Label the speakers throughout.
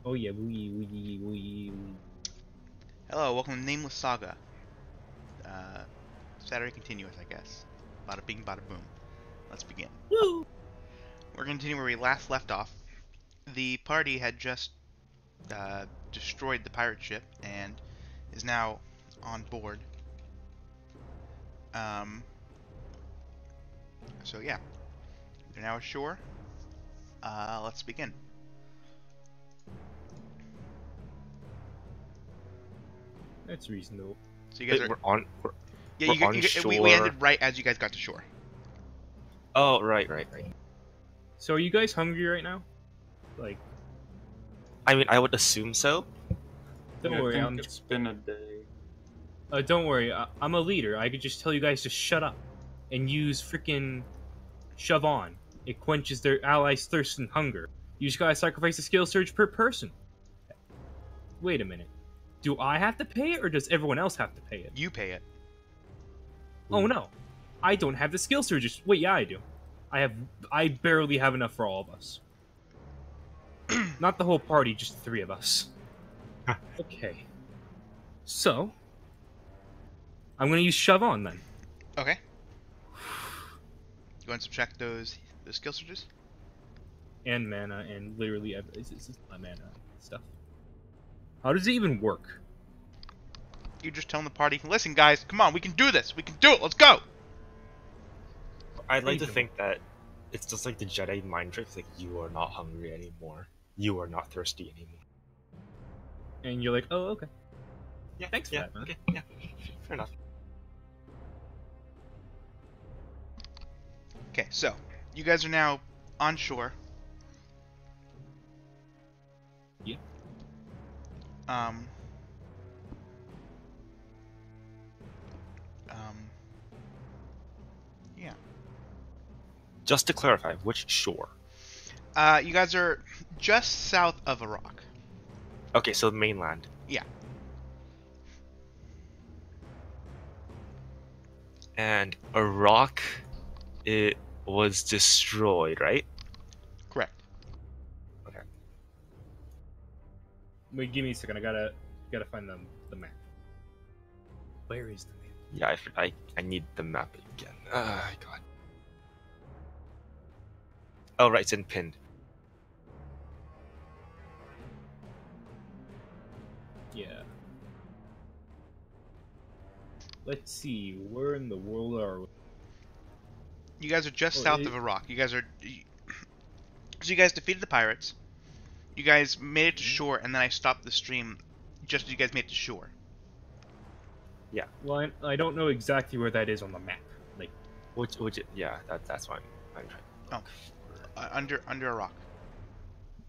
Speaker 1: Oh yeah, wee.
Speaker 2: Hello, welcome to Nameless Saga. Saturday continuous, I guess. Bada bing, bada boom. Let's begin.
Speaker 1: Woo!
Speaker 2: We're going to continue where we last left off. The party had just destroyed the pirate ship and is now on board. So yeah, we're now ashore. Let's begin.
Speaker 1: That's reasonable.
Speaker 2: So you guys
Speaker 3: Wait,
Speaker 2: are
Speaker 3: we're on shore.
Speaker 2: we ended right as you guys got to shore.
Speaker 3: Oh, right.
Speaker 1: So are you guys hungry right now? Like,
Speaker 3: I mean, I would assume so.
Speaker 1: don't
Speaker 4: I
Speaker 1: worry.
Speaker 4: think it's been a day.
Speaker 1: Don't worry. I'm a leader. I could just tell you guys to shut up and use freaking shove on. It quenches their allies' thirst and hunger. You just gotta sacrifice a skill surge per person. Wait a minute. Do I have to pay it, or does everyone else have to pay it?
Speaker 2: You pay it.
Speaker 1: Oh no, I don't have the skill surges. Wait, yeah, I do. I barely have enough for all of us. Not the whole party, just the three of us. Okay. So, I'm gonna use shove on then.
Speaker 2: Okay. You want to subtract those skill surges?
Speaker 1: And mana, and literally, this is my mana stuff. How does it even work?
Speaker 2: You just telling the party, listen guys, come on, we can do this. We can do it. Let's go.
Speaker 3: I'd like to
Speaker 1: Anything.
Speaker 3: think that it's just like the Jedi mind trick. Like, you are not hungry anymore. You are not thirsty anymore.
Speaker 1: And you're like, oh, okay.
Speaker 3: Yeah,
Speaker 1: Thanks for that, man.
Speaker 3: Okay, yeah, fair enough.
Speaker 2: Okay, so you guys are now on shore.
Speaker 1: Yeah.
Speaker 2: Um. Yeah.
Speaker 3: Just to clarify, which shore?
Speaker 2: You guys are just south of a rock.
Speaker 3: Okay, so the mainland.
Speaker 2: Yeah.
Speaker 3: And a rock, it was destroyed, right?
Speaker 2: Correct.
Speaker 3: Okay.
Speaker 1: Wait, give me a second. I gotta find the map. Where is the map?
Speaker 3: Yeah, I need the map again. God. Oh, right, it's in pinned.
Speaker 1: Yeah. Let's see. Where in the world are we?
Speaker 2: You guys are just
Speaker 1: Oh,
Speaker 2: south
Speaker 1: it-
Speaker 2: of a rock. You guys are. So you guys defeated the pirates. You guys made it to shore, and then I stopped the stream just as you guys made it to shore.
Speaker 1: Well, I don't know exactly where that is on the map. Like,
Speaker 3: Yeah, that's fine. I'm trying.
Speaker 2: Under a rock.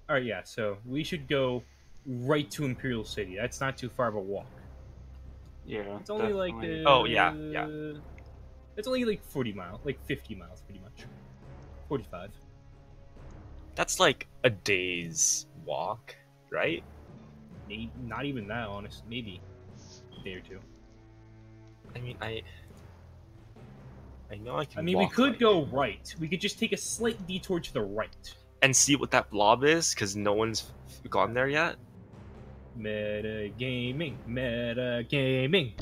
Speaker 1: all right, yeah. So we should go right to Imperial City. That's not too far of a walk.
Speaker 4: Yeah.
Speaker 1: It's only like
Speaker 4: definitely.
Speaker 3: Oh, yeah.
Speaker 1: It's only like 40 miles, like 50 miles, pretty much. 45.
Speaker 3: That's like a day's walk, right?
Speaker 1: Maybe not even that, honest. Maybe a day or two.
Speaker 3: I mean, I know I can.
Speaker 1: I mean, we
Speaker 3: walk,
Speaker 1: could
Speaker 3: like,
Speaker 1: go right. We could just take a slight detour to the right.
Speaker 3: and see what that blob is, because no one's gone there yet.
Speaker 1: Metagaming.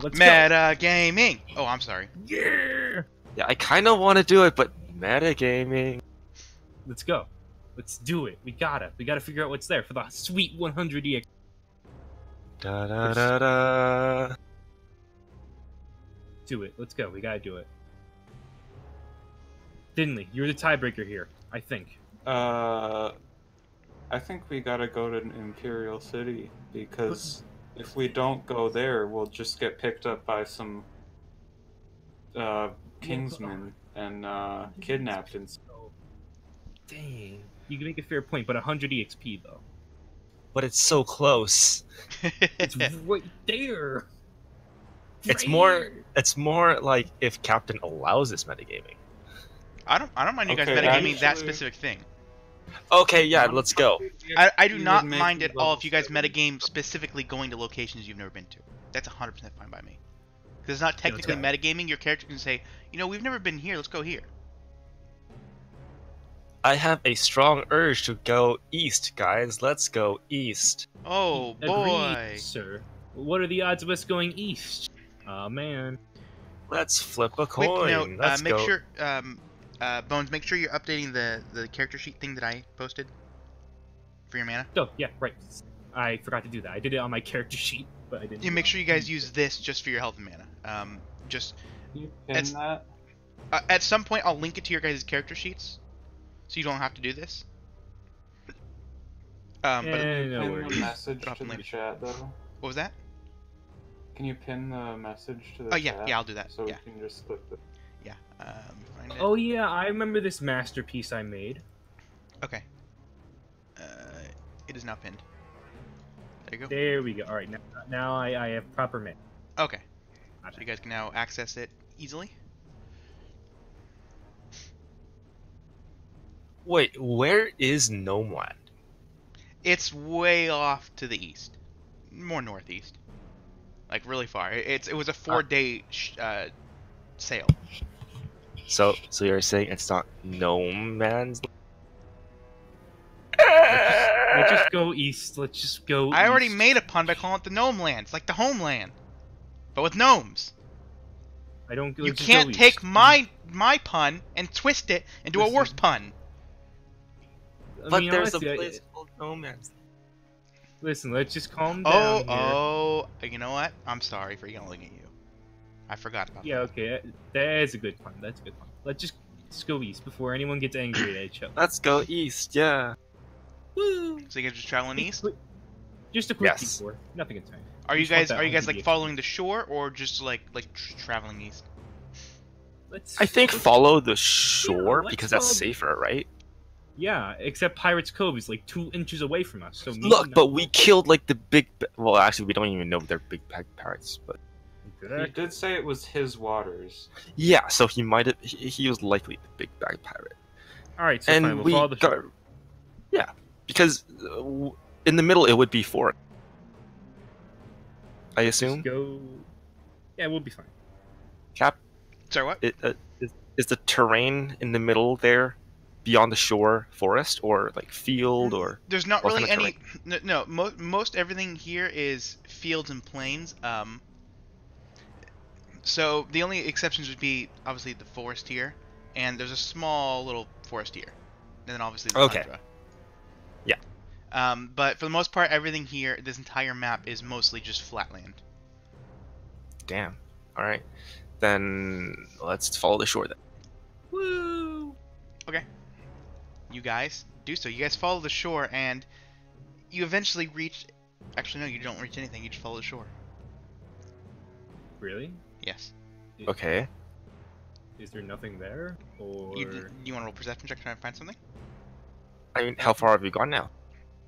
Speaker 1: Let's
Speaker 2: Meta gaming. Oh, I'm sorry.
Speaker 1: go. Yeah.
Speaker 3: Yeah, I kind of want to do it, but metagaming.
Speaker 1: Let's go. Let's do it. We gotta figure out what's there for the sweet 100 EX.
Speaker 3: Da da da da.
Speaker 1: Do it. Let's go. We gotta do it. Dinley, you're the tiebreaker here, I think.
Speaker 4: I think we gotta go to Imperial City because if we don't go there, we'll just get picked up by some Kingsmen and kidnapped and stuff.
Speaker 1: Dang. You can make a fair point, but 100 EXP though.
Speaker 3: But it's so close.
Speaker 1: It's right there.
Speaker 3: It's
Speaker 1: Right
Speaker 3: more.
Speaker 1: here.
Speaker 3: It's more like if Captain allows this metagaming.
Speaker 2: I don't mind you guys
Speaker 4: Okay,
Speaker 2: metagaming that
Speaker 4: actually-
Speaker 2: specific thing.
Speaker 3: Okay, yeah, let's go.
Speaker 2: I do
Speaker 4: We
Speaker 2: not
Speaker 4: would make
Speaker 2: mind at all
Speaker 4: level
Speaker 2: if you guys
Speaker 4: 7.
Speaker 2: metagame specifically going to locations you've never been to. That's 100% fine by me. Because it's not technically
Speaker 1: go.
Speaker 2: metagaming. Your character can say, you know, we've never been here. Let's go here.
Speaker 3: I have a strong urge to go east, guys. Let's go east.
Speaker 2: Oh boy.
Speaker 1: Agreed, sir. What are the odds of us going east? Oh man.
Speaker 3: Let's flip a
Speaker 2: Quick note,
Speaker 3: coin. Let's
Speaker 2: make
Speaker 3: go.
Speaker 2: sure, Bones, make sure you're updating the character sheet thing that I posted for your mana.
Speaker 1: Oh yeah, right. I forgot to do that. I did it on my character sheet, but I didn't.
Speaker 2: Yeah, make sure you guys use this just for your health and mana. Just
Speaker 4: Can you pin
Speaker 2: It's-
Speaker 4: that?
Speaker 2: at some point I'll link it to your guys' character sheets, so you don't have to do this. But
Speaker 1: no
Speaker 4: Pin the
Speaker 1: worries.
Speaker 4: message
Speaker 2: Drop
Speaker 4: to
Speaker 2: in
Speaker 4: the
Speaker 2: later.
Speaker 4: chat, though.
Speaker 2: what was that?
Speaker 4: Can you pin the message to the
Speaker 2: Oh
Speaker 4: chat?
Speaker 2: yeah, I'll do that.
Speaker 4: So
Speaker 2: Yeah,
Speaker 4: we can just click it.
Speaker 2: yeah. Find it.
Speaker 1: Oh yeah, I remember this masterpiece I made.
Speaker 2: Okay. It is now pinned. There you go.
Speaker 1: There we go. All right, now I have proper man.
Speaker 2: Okay. So you guys can now access it easily.
Speaker 3: Wait, where is Gnome Land?
Speaker 2: It's way off to the east, more northeast, like really far. It was a 4-day sail.
Speaker 3: So you're saying it's not Gnome Man's?
Speaker 1: Let's just go east. Let's just go.
Speaker 2: I already
Speaker 1: east.
Speaker 2: made a pun by calling it the Gnome Land. It's like the homeland, but with gnomes.
Speaker 1: I don't.
Speaker 2: You
Speaker 1: let's just
Speaker 2: can't
Speaker 1: go
Speaker 2: take
Speaker 1: east.
Speaker 2: my pun and twist it into a
Speaker 1: Listen.
Speaker 2: worse pun.
Speaker 1: I
Speaker 3: But
Speaker 1: mean,
Speaker 3: there's a
Speaker 1: honestly,
Speaker 3: place called Gnome Man's.
Speaker 1: Listen, let's just calm
Speaker 2: Oh,
Speaker 1: down here.
Speaker 2: oh, you know what? I'm sorry for yelling at you. I forgot about
Speaker 1: Yeah, okay, that is a good pun. That's a good pun. Let's just go east before anyone gets angry at each other.
Speaker 3: Let's go east, yeah.
Speaker 1: Woo!
Speaker 2: that. So you guys just traveling east?
Speaker 1: Just a quick
Speaker 3: Yes.
Speaker 1: detour. Nothing insane.
Speaker 2: Are you
Speaker 1: just want
Speaker 2: guys
Speaker 1: that
Speaker 2: like
Speaker 1: IDD
Speaker 2: following the shore or just like traveling east?
Speaker 1: Let's.
Speaker 3: I think
Speaker 1: let's-
Speaker 3: follow the shore
Speaker 1: let's
Speaker 3: because that's
Speaker 1: follow-
Speaker 3: safer, right?
Speaker 1: Yeah, except Pirates Cove is like 2 inches away from us. So maybe
Speaker 3: Look,
Speaker 1: not.
Speaker 3: but we killed like the big. Well, actually, we don't even know they're big pirates, but
Speaker 4: He did say it was his waters.
Speaker 3: yeah. So he might have. He was likely the big bag pirate,
Speaker 1: All right, so
Speaker 3: and
Speaker 1: fine. We'll
Speaker 3: we
Speaker 1: follow the
Speaker 3: got.
Speaker 1: shore.
Speaker 3: Yeah, because in the middle it would be forest. I
Speaker 1: Just
Speaker 3: assume.
Speaker 1: go. Yeah, we'll be fine.
Speaker 3: Cap.
Speaker 2: Sorry, what?
Speaker 3: Is the terrain in the middle there beyond the shore forest or like field or
Speaker 2: There's not
Speaker 3: what
Speaker 2: really
Speaker 3: kind of
Speaker 2: any. No, most everything here is fields and plains. So the only exceptions would be obviously the forest here, and there's a small little forest here, and then obviously the
Speaker 3: Okay.
Speaker 2: tundra.
Speaker 3: Yeah.
Speaker 2: But for the most part, everything here, this entire map is mostly just flat land.
Speaker 3: damn? All right, then let's follow the shore then.
Speaker 1: Woo!
Speaker 2: You guys do so. You guys follow the shore, and you eventually reach. Actually, no, you don't reach anything. You just follow the shore.
Speaker 1: Really?
Speaker 2: Yes.
Speaker 3: Okay.
Speaker 1: Is there nothing there? Or
Speaker 2: You want to roll perception check to try and find something?
Speaker 3: I mean, how far have we gone now?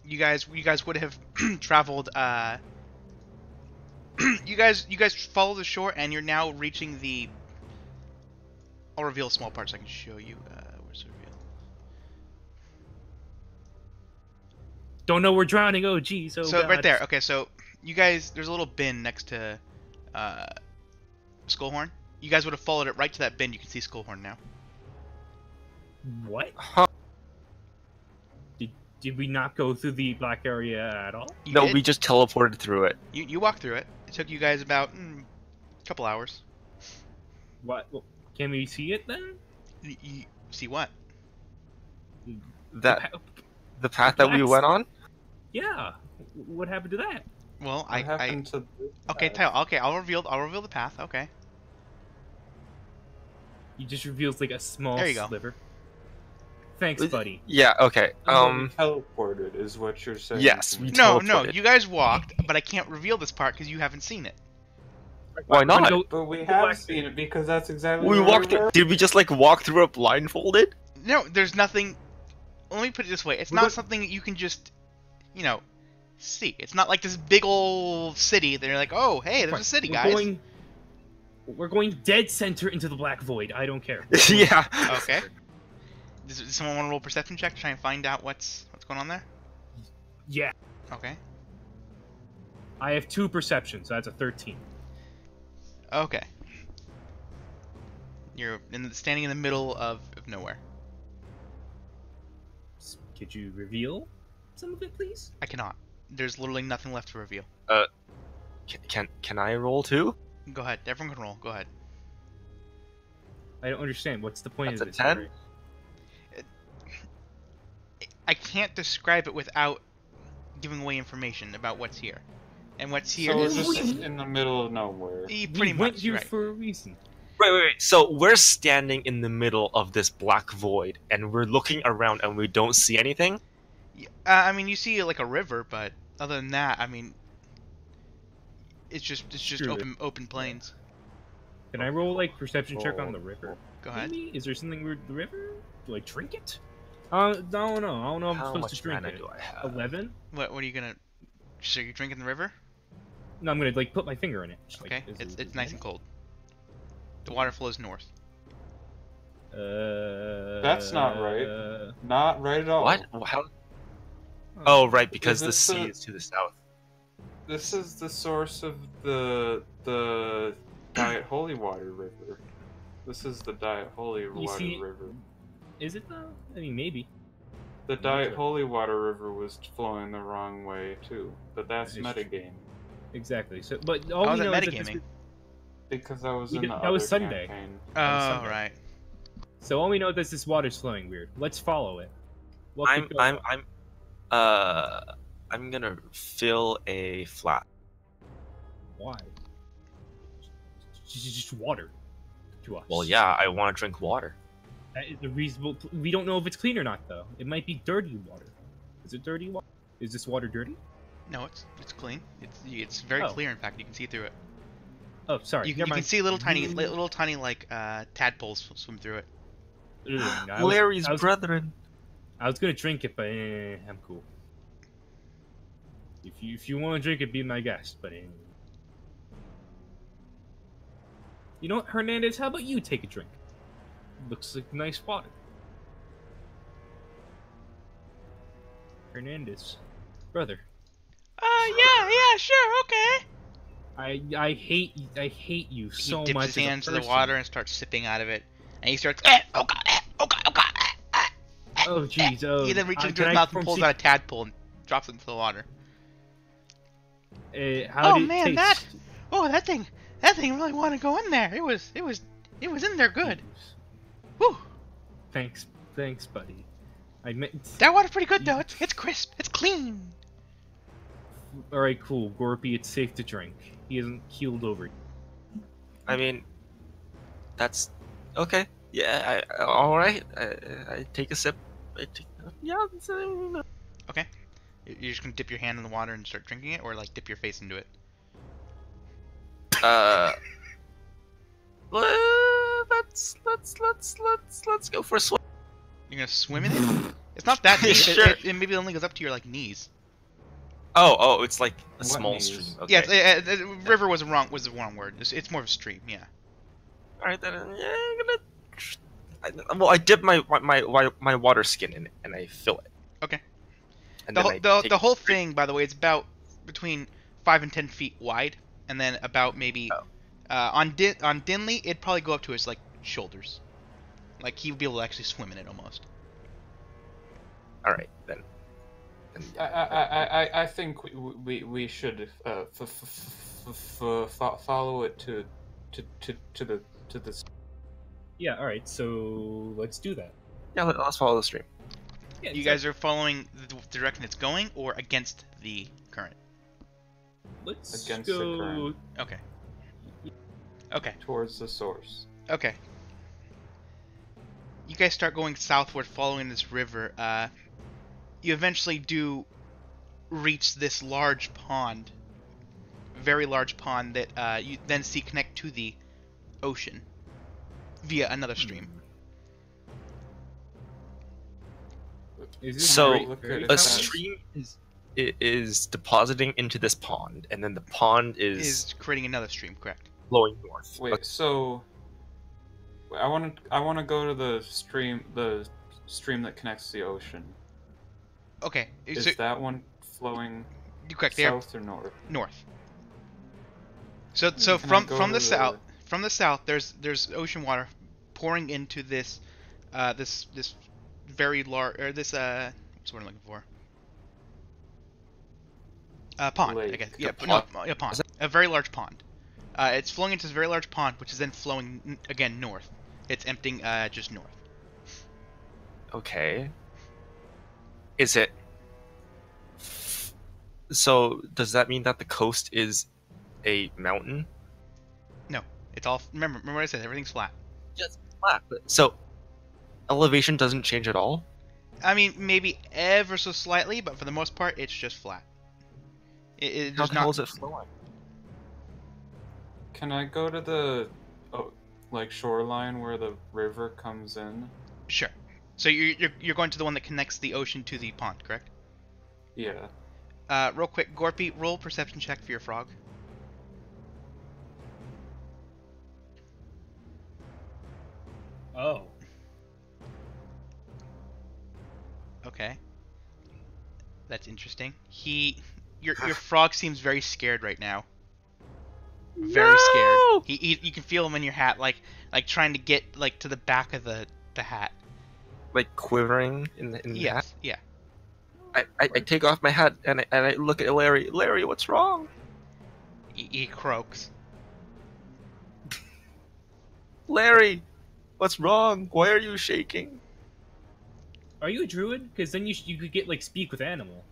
Speaker 2: You guys would have traveled. You guys follow the shore, and you're now reaching the. I'll reveal a small part so I can show you. Where's the reveal?
Speaker 1: don't know we're drowning. Oh geez. Oh
Speaker 2: So
Speaker 1: God.
Speaker 2: right there. Okay, so you guys, there's a little bin next to Skullhorn. You guys would have followed it right to that bin. You can see Skullhorn now.
Speaker 1: What?
Speaker 3: Huh.
Speaker 1: Did we not go through the black area at all?
Speaker 2: You
Speaker 3: No,
Speaker 2: did?
Speaker 3: we just teleported through it.
Speaker 2: You walked through it. It took you guys about a couple hours.
Speaker 1: What? Well, can we see it then?
Speaker 2: You see what?
Speaker 3: That the path that we
Speaker 1: That's-
Speaker 3: went on.
Speaker 1: Yeah. What happened to that?
Speaker 2: Well,
Speaker 4: What happened to this
Speaker 2: okay,
Speaker 4: guy?
Speaker 2: okay, I'll reveal the path. Okay.
Speaker 1: He just reveals like a small
Speaker 2: There you go.
Speaker 1: sliver. Thanks, buddy.
Speaker 3: Yeah. Okay.
Speaker 4: We teleported is what you're saying.
Speaker 3: Yes. We
Speaker 2: No,
Speaker 3: teleported.
Speaker 2: you guys walked, but I can't reveal this part because you haven't seen it.
Speaker 3: Why
Speaker 1: I'm gonna
Speaker 3: not?
Speaker 1: go-
Speaker 4: But we
Speaker 1: Go
Speaker 4: have
Speaker 1: back.
Speaker 4: seen it because that's exactly
Speaker 3: We
Speaker 4: where
Speaker 3: walked.
Speaker 4: we were.
Speaker 3: Did we just like walk through it blindfolded?
Speaker 2: No, there's nothing. Let me put it this way: it's
Speaker 1: We're
Speaker 2: not
Speaker 1: go-
Speaker 2: something that you can just, see. It's not like this big old city that you're like, oh, hey, there's
Speaker 1: Right,
Speaker 2: a city,
Speaker 1: we're
Speaker 2: guys.
Speaker 1: We're going dead center into the black void. I don't care.
Speaker 3: Yeah.
Speaker 2: Okay. Does someone want to roll a perception check to try and find out what's going on there?
Speaker 1: Yeah.
Speaker 2: Okay.
Speaker 1: I have 2 perceptions. So that's a 13.
Speaker 2: Okay. You're standing in the middle of nowhere.
Speaker 1: Could you reveal some of it, please?
Speaker 2: I cannot. There's literally nothing left to reveal.
Speaker 3: Can I roll too?
Speaker 2: Go ahead. Everyone can roll. Go ahead.
Speaker 1: I don't understand. What's the point
Speaker 3: That's
Speaker 1: of
Speaker 3: a
Speaker 1: this?
Speaker 3: 10?
Speaker 1: Right?
Speaker 2: I can't describe it without giving away information about what's here. And what's here
Speaker 4: So we're
Speaker 2: is
Speaker 4: just in the middle of nowhere.
Speaker 2: pretty
Speaker 1: We went
Speaker 2: much
Speaker 1: here
Speaker 2: right.
Speaker 1: for a reason.
Speaker 3: Wait. So we're standing in the middle of this black void, and we're looking around, and we don't see anything.
Speaker 2: I mean, you see like a river, but other than that, I mean, it's just
Speaker 1: Sure.
Speaker 2: open plains.
Speaker 1: Can I roll like perception check on the
Speaker 4: Oh.
Speaker 1: river?
Speaker 2: Go ahead.
Speaker 1: Maybe? Is there something weird with the river? Do I drink it? I don't know. I don't know if I'm
Speaker 3: How
Speaker 1: supposed
Speaker 3: much
Speaker 1: to drink
Speaker 3: mana
Speaker 1: it.
Speaker 3: do I have?
Speaker 1: 11?
Speaker 2: What are you gonna? So you're drinking the river?
Speaker 1: No, I'm gonna like put my finger in it. Just, like,
Speaker 2: Okay.
Speaker 1: is
Speaker 2: It's nice and cold. The water flows north.
Speaker 1: That's
Speaker 4: not right. Not right at all.
Speaker 3: What? How? Oh, right, because
Speaker 4: Is
Speaker 3: the
Speaker 4: this
Speaker 3: sea
Speaker 4: the-
Speaker 3: is to the south.
Speaker 4: This is the source of the Diet Holy Water River. This is the Diet Holy Water
Speaker 1: see-
Speaker 4: River.
Speaker 1: Is it though? I mean, maybe.
Speaker 4: The Diet
Speaker 1: sure.
Speaker 4: Holy Water River was flowing the wrong way too, but that's
Speaker 1: That is
Speaker 4: metagame.
Speaker 1: Exactly. So, but all
Speaker 2: How
Speaker 1: we
Speaker 2: is it
Speaker 1: know is that this
Speaker 2: metagaming?
Speaker 1: was-
Speaker 4: Because I was
Speaker 1: We
Speaker 4: in
Speaker 1: did-
Speaker 4: the
Speaker 1: that
Speaker 4: other
Speaker 1: was Sunday.
Speaker 4: campaign.
Speaker 2: Oh,
Speaker 1: Sunday.
Speaker 2: right.
Speaker 1: So all we know is that this water's flowing weird. Let's follow it. What could go wrong?
Speaker 3: I'm gonna fill a flat.
Speaker 1: Why? It's just water to us.
Speaker 3: Well, yeah, I want to drink water.
Speaker 1: That is a reasonable. We don't know if it's clean or not, though. It might be dirty water. Is it dirty water? Is this water dirty?
Speaker 2: No, it's clean. It's very
Speaker 1: Oh.
Speaker 2: clear. In fact, you can see through it.
Speaker 1: Oh, sorry.
Speaker 2: You
Speaker 1: never
Speaker 2: can
Speaker 1: mind.
Speaker 2: see little tiny like tadpoles swim through it.
Speaker 1: Ugh, no,
Speaker 3: Larry's
Speaker 1: I was,
Speaker 3: brethren.
Speaker 1: I was gonna drink it, but I'm cool. If you want to drink it, be my guest. But you know what, Hernandez? How about you take a drink? Looks like nice water. Hernandez, brother.
Speaker 2: Yeah, sure, okay.
Speaker 1: I hate you so
Speaker 2: He dips
Speaker 1: much.
Speaker 2: his
Speaker 1: as a
Speaker 2: hands in the
Speaker 1: person.
Speaker 2: water and starts sipping out of it, and he starts. Oh god! Oh god! Oh god!
Speaker 1: Oh jeez. Oh.
Speaker 2: He then reaches into
Speaker 1: can
Speaker 2: his
Speaker 1: I
Speaker 2: mouth and
Speaker 1: perform
Speaker 2: pulls out a tadpole and drops it into the water.
Speaker 1: How
Speaker 2: Oh
Speaker 1: did it
Speaker 2: man,
Speaker 1: taste?
Speaker 2: that thing really wanted to go in there. It was in there good. Whew.
Speaker 1: Thanks, buddy. I meant.
Speaker 2: That water's pretty good though. It's crisp. It's clean.
Speaker 1: All right, cool. Gorpy, it's safe to drink. He isn't keeled over.
Speaker 3: I mean, that's okay. Yeah, all right. I take a sip. Yeah.
Speaker 2: Okay. You're just gonna dip your hand in the water and start drinking it, or like dip your face into it.
Speaker 3: Let's go for a swim.
Speaker 2: You're gonna swim in it. It's not that deep.
Speaker 3: Sure.
Speaker 2: It maybe only goes up to your like knees.
Speaker 3: Oh, it's like a
Speaker 4: What
Speaker 3: small
Speaker 4: knees?
Speaker 3: stream. Okay.
Speaker 2: Yeah, river was the wrong word. It's more of a stream. Yeah.
Speaker 3: All right then. Yeah, I dip my water skin in it and I fill it.
Speaker 2: Okay.
Speaker 3: And
Speaker 2: The,
Speaker 3: then
Speaker 2: whole-
Speaker 3: I
Speaker 2: the,
Speaker 3: take
Speaker 2: the whole thing, by the way, it's about between 5 and 10 feet wide, and then about maybe on Dinley, it'd probably go up to his like shoulders. Like he would be able to actually swim in it almost.
Speaker 3: All right then.
Speaker 4: I think we should follow it to the.
Speaker 1: Yeah. All right. So let's do that.
Speaker 3: Yeah, let's follow the stream.
Speaker 1: Yeah,
Speaker 2: You guys are following the direction it's going, or against the current?
Speaker 1: Let's
Speaker 4: Against the
Speaker 1: go.
Speaker 4: current.
Speaker 2: Okay. Okay.
Speaker 4: Towards the source.
Speaker 2: Okay. You guys start going southward, following this river. You eventually do reach this large pond, very large pond that you then see connect to the ocean via another stream.
Speaker 1: Is this
Speaker 3: So,
Speaker 1: very-
Speaker 4: look
Speaker 1: very
Speaker 4: at it.
Speaker 3: A
Speaker 1: fast?
Speaker 3: stream is depositing into this pond, and then the pond
Speaker 2: Is creating another stream, correct?
Speaker 3: flowing north.
Speaker 4: Wait, so I want to go to the stream that connects to the ocean.
Speaker 2: Okay.
Speaker 4: Is
Speaker 2: So,
Speaker 4: that one flowing
Speaker 2: correct. They're
Speaker 4: south or north?
Speaker 2: north. So
Speaker 4: Can I
Speaker 2: from
Speaker 4: go
Speaker 2: from
Speaker 4: to
Speaker 2: the south, there's ocean water pouring into this this very large, or this That's what I'm looking for. Pond, I
Speaker 4: Lake.
Speaker 2: guess.
Speaker 3: A
Speaker 2: Yeah,
Speaker 3: pond?
Speaker 2: no, a pond.
Speaker 3: Is that-
Speaker 2: A very large pond. It's flowing into this very large pond, which is then flowing again north. It's emptying just north.
Speaker 3: Okay. Is it? So does that mean that the coast is a mountain?
Speaker 2: No, it's all. Remember what I said. Everything's flat.
Speaker 3: Just flat. So elevation doesn't change at all.
Speaker 2: I mean, maybe ever so slightly, but for the most part, it's just flat. It
Speaker 3: How
Speaker 2: does
Speaker 3: the hell
Speaker 2: not.
Speaker 3: is it flowing?
Speaker 4: Can I go to the like shoreline where the river comes in?
Speaker 2: Sure. So you're going to the one that connects the ocean to the pond, correct?
Speaker 4: Yeah.
Speaker 2: Real quick, Gorpy, roll perception check for your frog.
Speaker 1: Oh.
Speaker 2: Okay. That's interesting. Your frog seems very scared right now. Very
Speaker 3: No!
Speaker 2: scared. You can feel him in your hat, like trying to get like to the back of the hat.
Speaker 3: Like quivering in the hat.
Speaker 2: Yes. Yeah.
Speaker 3: I take off my hat and I look at Larry. Larry, what's wrong?
Speaker 2: He croaks.
Speaker 3: Larry, what's wrong? Why are you shaking?
Speaker 1: Are you a druid? Because then you could get like speak with animal.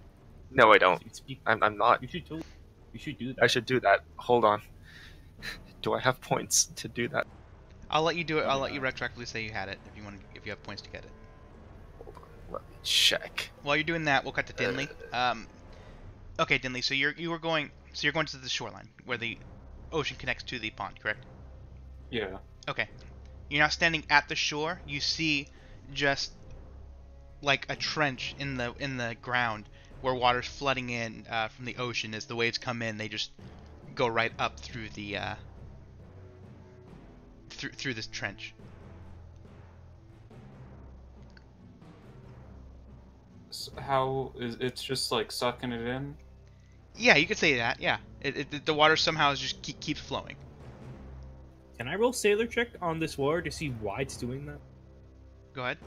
Speaker 3: No, I don't.
Speaker 1: You could speak.
Speaker 3: I'm not.
Speaker 1: You should totally. You should do that.
Speaker 3: I should do that. Hold on. Do I have points to do that?
Speaker 2: I'll let you do it. I'll let you retroactively say you had it if you have points to get it.
Speaker 3: Hold on. Let me check.
Speaker 2: While you're doing that, we'll cut to Dinley. Okay, Dinley. So you're going to the shoreline where the ocean connects to the pond, correct?
Speaker 4: Yeah.
Speaker 2: Okay. You're now standing at the shore. You see just like a trench in the ground where water's flooding in from the ocean. As the waves come in, they just go right up through the through this trench.
Speaker 4: How is it's just like sucking it in?
Speaker 2: Yeah, you could say that. Yeah, the water somehow just keeps flowing.
Speaker 1: Can I roll sailor check on this water to see why it's doing that?
Speaker 2: Go ahead.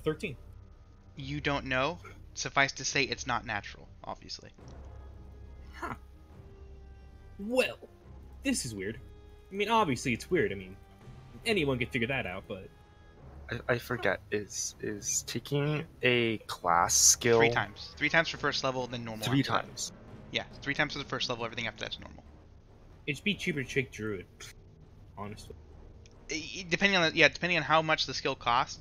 Speaker 1: 13.
Speaker 2: You don't know. Suffice to say, it's not natural, obviously.
Speaker 1: Huh. Well, this is weird. I mean, obviously it's weird. I mean, anyone can figure that out, but
Speaker 3: I forget. Is taking a class skill
Speaker 2: 3 times. 3 times for first level, then normal.
Speaker 3: 3
Speaker 2: after that.
Speaker 3: times?
Speaker 2: Yeah, 3 times for the first level. Everything after that's normal.
Speaker 1: it'd be cheaper to take druid. Honestly.
Speaker 2: Depending on how much the skill costs.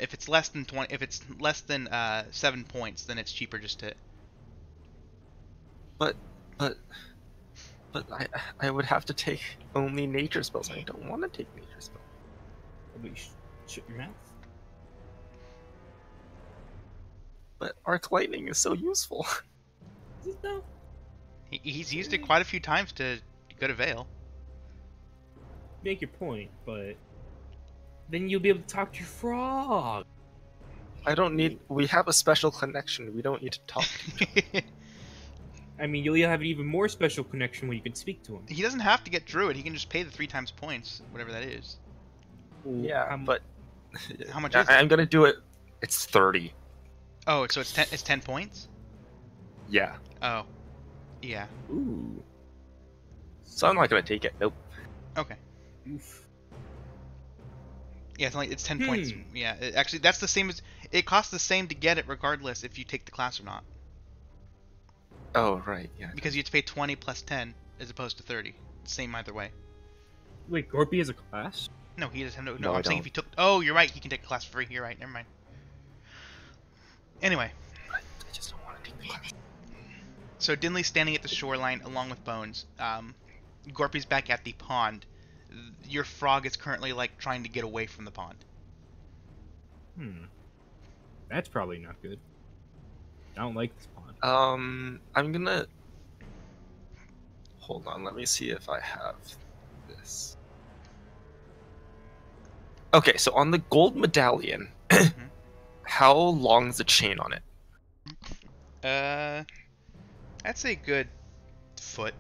Speaker 2: If it's less than 20, if it's less than 7 points, then it's cheaper just to.
Speaker 3: But I would have to take only nature spells. I don't want to take nature spells.
Speaker 1: But you shut your mouth.
Speaker 3: But arc lightning is so useful.
Speaker 1: Is it though?
Speaker 2: He's used it quite a few times to good avail.
Speaker 1: Make your point, but then you'll be able to talk to your frog.
Speaker 3: I don't need. We have a special connection. We don't need to talk.
Speaker 1: I mean, you'll have an even more special connection when you can speak to him.
Speaker 2: He doesn't have to get druid. He can just pay the 3 times points, whatever that is.
Speaker 3: Yeah, but
Speaker 2: How much is it?
Speaker 3: I'm gonna do it. It's 30.
Speaker 2: Oh, so it's 10. It's 10 points.
Speaker 3: Yeah.
Speaker 2: Oh, yeah.
Speaker 1: Ooh.
Speaker 3: So I'm not gonna take it. Nope.
Speaker 2: Okay.
Speaker 1: Oof.
Speaker 2: Yeah, it's 10 points. Yeah, actually, that's the same as. It costs the same to get it regardless if you take the class or not.
Speaker 3: Oh right. Yeah.
Speaker 2: Because you have to pay 20 plus 10 as opposed to 30. Same either way.
Speaker 1: Wait, Gorpy has a class?
Speaker 2: No, he doesn't. No,
Speaker 3: No, I
Speaker 2: I'm saying
Speaker 3: don't.
Speaker 2: if you took. Oh, you're right. He can take a class for free. You're right. Never mind. Anyway,
Speaker 3: I just don't want to take the class.
Speaker 2: so Dinley's standing at the shoreline along with Bones. Gorpy's back at the pond. Your frog is currently like trying to get away from the pond.
Speaker 1: That's probably not good. I don't like this pond.
Speaker 3: I'm gonna. Hold on. Let me see if I have this. Okay, so on the gold medallion, how long is the chain on it?
Speaker 2: I'd say a good foot.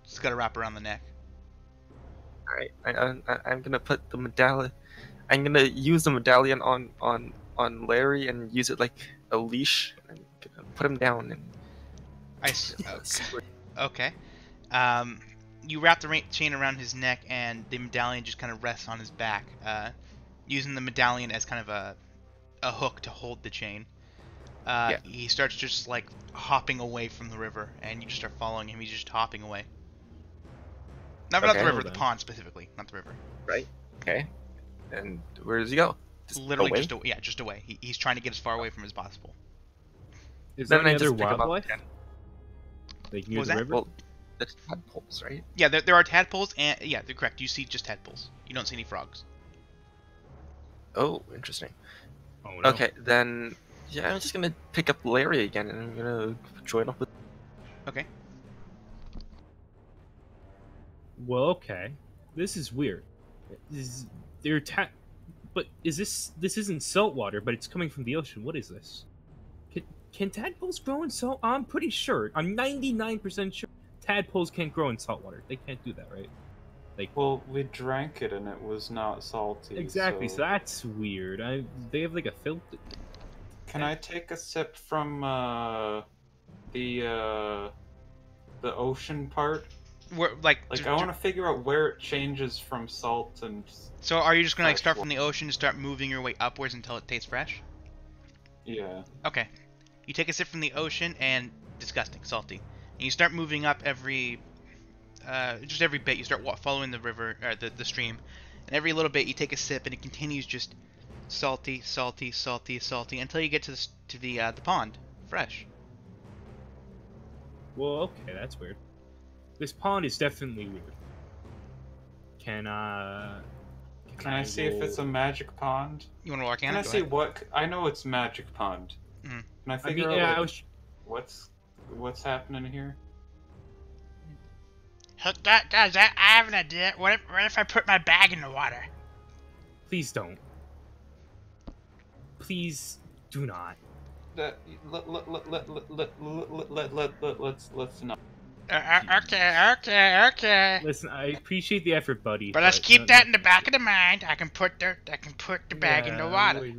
Speaker 2: Just gotta wrap around the neck.
Speaker 3: All right, I'm gonna put the medallion. I'm gonna use the medallion on Larry and use it like a leash and put him down and see where-
Speaker 2: Okay. You wrap the chain around his neck, and the medallion just kind of rests on his back, using the medallion as kind of a hook to hold the chain.
Speaker 3: Yeah.
Speaker 2: He starts just like hopping away from the river, and you just start following him. He's just hopping away. Not the
Speaker 3: Okay.
Speaker 2: river,
Speaker 1: Well,
Speaker 2: the
Speaker 1: then.
Speaker 2: pond specifically, not the river.
Speaker 3: Right. Okay. And where does he go?
Speaker 2: Literally
Speaker 3: away?
Speaker 2: just away. He's trying to get as far away from as possible.
Speaker 1: Is there
Speaker 3: Then
Speaker 1: any
Speaker 3: I
Speaker 1: other
Speaker 3: just pick him up
Speaker 1: wildlife?
Speaker 3: again.
Speaker 1: Like near
Speaker 2: What was
Speaker 1: the
Speaker 2: that?
Speaker 1: river?
Speaker 3: Well, that's tadpoles, right?
Speaker 2: Yeah, there are tadpoles, and yeah, they're correct. You see just tadpoles. You don't see any frogs.
Speaker 3: Oh, interesting.
Speaker 1: Oh no.
Speaker 3: Okay, then yeah, I'm just gonna pick up Larry again and I'm gonna join up with.
Speaker 2: Okay.
Speaker 1: Well, okay. This is weird. They're but is this isn't salt water, but it's coming from the ocean. What is this? Can tadpoles grow in salt? I'm pretty sure. I'm 99% sure tadpoles can't grow in salt water. They can't do that, right?
Speaker 4: Well, we drank it and it was not salty.
Speaker 1: Exactly. So that's weird. They have like a filter.
Speaker 4: Can I take a sip from the ocean part?
Speaker 2: Like
Speaker 4: I want to figure out where it changes from salt and.
Speaker 2: So are you just gonna like start
Speaker 4: fresh
Speaker 2: from the ocean and start moving your way upwards until it tastes fresh?
Speaker 4: Yeah.
Speaker 2: Okay. You take a sip from the ocean and disgusting, salty. And you start moving up every bit. You start following the river or the stream, and every little bit you take a sip and it continues just salty, salty, salty, salty until you get to the pond, fresh.
Speaker 1: Well, okay, that's weird. This pond is definitely weird. Can
Speaker 4: I see if it's a magic pond?
Speaker 2: You want to walk in?
Speaker 4: Can I see what? I know it's magic pond.
Speaker 2: Mhm.
Speaker 4: Can I figure out
Speaker 1: yeah,
Speaker 4: like, what's happening here?
Speaker 2: Guys, I have an idea. What if I put my bag in the water?
Speaker 1: Please don't. Please do not.
Speaker 4: Let's not.
Speaker 2: Okay.
Speaker 1: Listen, I appreciate the effort, buddy.
Speaker 2: But let's keep that in the back of the mind. I can put the bag in the water.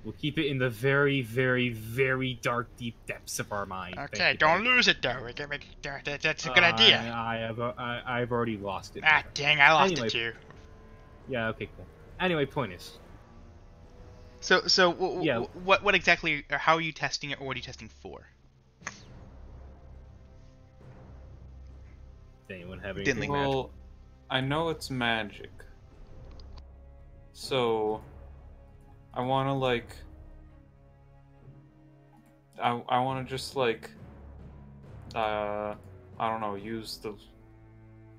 Speaker 1: We'll keep it in the very, very, very dark, deep depths of our mind. Thank
Speaker 2: Okay,
Speaker 1: you,
Speaker 2: don't
Speaker 1: buddy.
Speaker 2: lose it though. That's a good idea.
Speaker 1: I've already lost it.
Speaker 2: Ah, dang! I lost
Speaker 1: Anyway.
Speaker 2: it too.
Speaker 1: Yeah. Okay. Cool. Anyway, point is,
Speaker 2: So
Speaker 1: Yeah.
Speaker 2: what exactly? Or how are you testing it, or what are you testing for?
Speaker 1: does anyone have
Speaker 2: Didn't
Speaker 1: anything?
Speaker 2: leak magic.
Speaker 4: Well, I know it's magic. So, I want to like. I want to just like. I don't know. Use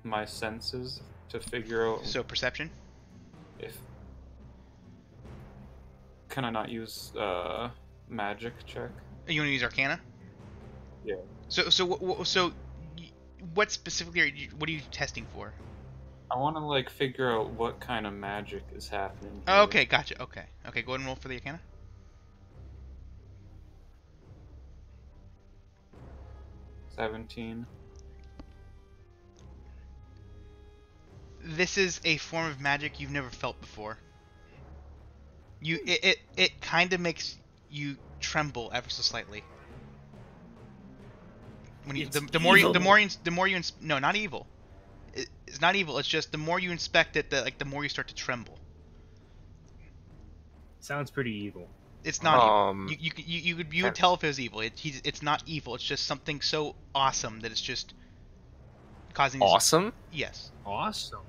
Speaker 4: my senses to figure out
Speaker 2: So perception.
Speaker 4: if. Can I not use magic check?
Speaker 2: You want to use Arcana?
Speaker 4: Yeah.
Speaker 2: So what specifically what are you testing for?
Speaker 4: I want to like figure out what kind of magic is happening. Here.
Speaker 2: Okay, gotcha. Okay, go ahead and roll for the Arcana.
Speaker 4: 17.
Speaker 2: This is a form of magic you've never felt before. It kind of makes you tremble ever so slightly. When you,
Speaker 3: It's
Speaker 2: the more you,
Speaker 3: evil.
Speaker 2: no, not evil. It's not evil. It's just the more you inspect it, the more you start to tremble.
Speaker 1: Sounds pretty evil.
Speaker 2: It's not
Speaker 3: Um,
Speaker 2: evil. You would tell if it was evil. It's not evil. It's just something so awesome that it's just causing.
Speaker 3: Awesome?
Speaker 2: Yes.
Speaker 1: Awesome.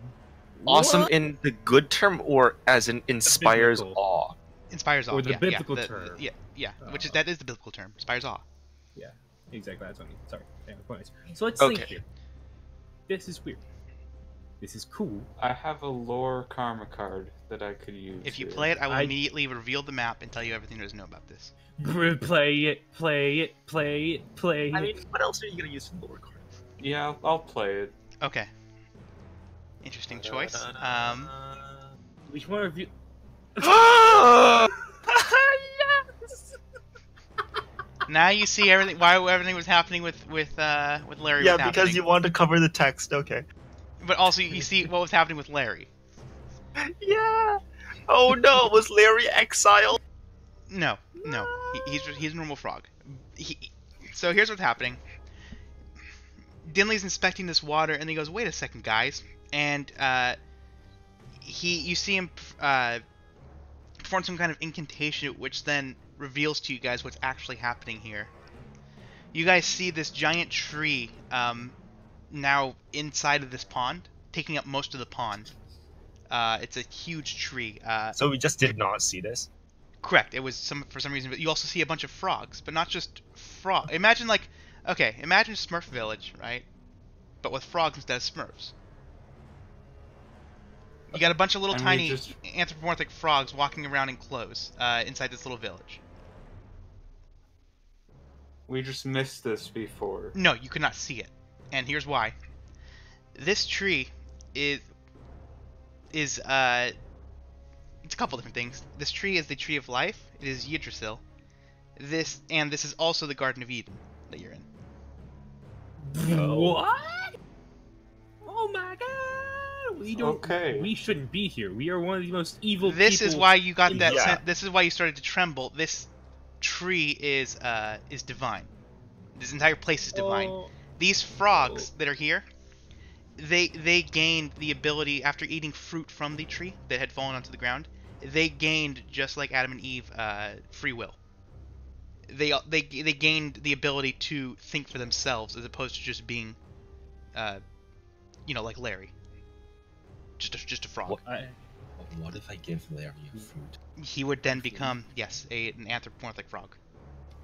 Speaker 3: Awesome
Speaker 1: What?
Speaker 3: in the good term or as in inspires
Speaker 1: biblical.
Speaker 3: awe?
Speaker 2: Inspires awe.
Speaker 1: Or the
Speaker 2: yeah,
Speaker 1: biblical
Speaker 2: yeah,
Speaker 1: term.
Speaker 2: Yeah. That is the biblical term. Inspires awe.
Speaker 1: Yeah, exactly. That's what I mean. Sorry. Anyway, point is. So let's
Speaker 3: Okay.
Speaker 1: think here. This is weird. This is cool.
Speaker 4: I have a lore karma card that I could use.
Speaker 2: If you
Speaker 4: here.
Speaker 2: play it, I will
Speaker 1: I-
Speaker 2: immediately reveal the map and tell you everything there is to know about this.
Speaker 1: Play it. Play it. Play it. Play it.
Speaker 3: I mean, what else are you gonna use for lower cards?
Speaker 4: Yeah, I'll play it.
Speaker 2: Okay. Interesting choice.
Speaker 1: Which one of you?
Speaker 3: yes!
Speaker 2: Now you see everything. Why everything was happening with Larry.
Speaker 3: Yeah,
Speaker 2: was
Speaker 3: because
Speaker 2: happening.
Speaker 3: you wanted to cover the text. Okay.
Speaker 2: But also you see what was happening with Larry.
Speaker 3: Yeah. Oh no, was Larry exiled?
Speaker 2: No, no, he's a normal frog. So here's what's happening. Dinley's inspecting this water, and he goes, "Wait a second, guys!" And you see him perform some kind of incantation, which then reveals to you guys what's actually happening here. You guys see this giant tree now inside of this pond, taking up most of the pond. It's a huge tree.
Speaker 5: So we just did not see this.
Speaker 2: Correct. It was for some reason, but you also see a bunch of frogs, but not just frog. Imagine imagine Smurf Village, right? But with frogs instead of Smurfs. You got a bunch of little tiny anthropomorphic frogs walking around in clothes inside this little village.
Speaker 4: We just missed this before.
Speaker 2: No, you could not see it, and here's why. This tree is it's a couple different things. This tree is the tree of life. It is Yggdrasil. This is also the Garden of Eden that you're in.
Speaker 1: What? Oh my god! We shouldn't be here. We are one of the most evil people.
Speaker 2: This is why you got that.
Speaker 5: Yeah.
Speaker 2: This is why you started to tremble. This tree is divine. This entire place is divine.
Speaker 1: Oh.
Speaker 2: These frogs that are here, they gained the ability after eating fruit from the tree that had fallen onto the ground. They gained, just like Adam and Eve, free will. They gained the ability to think for themselves as opposed to just being, like Larry. Just a frog.
Speaker 6: What if I give Larry a fruit?
Speaker 2: He would then become, yes, an anthropomorphic frog.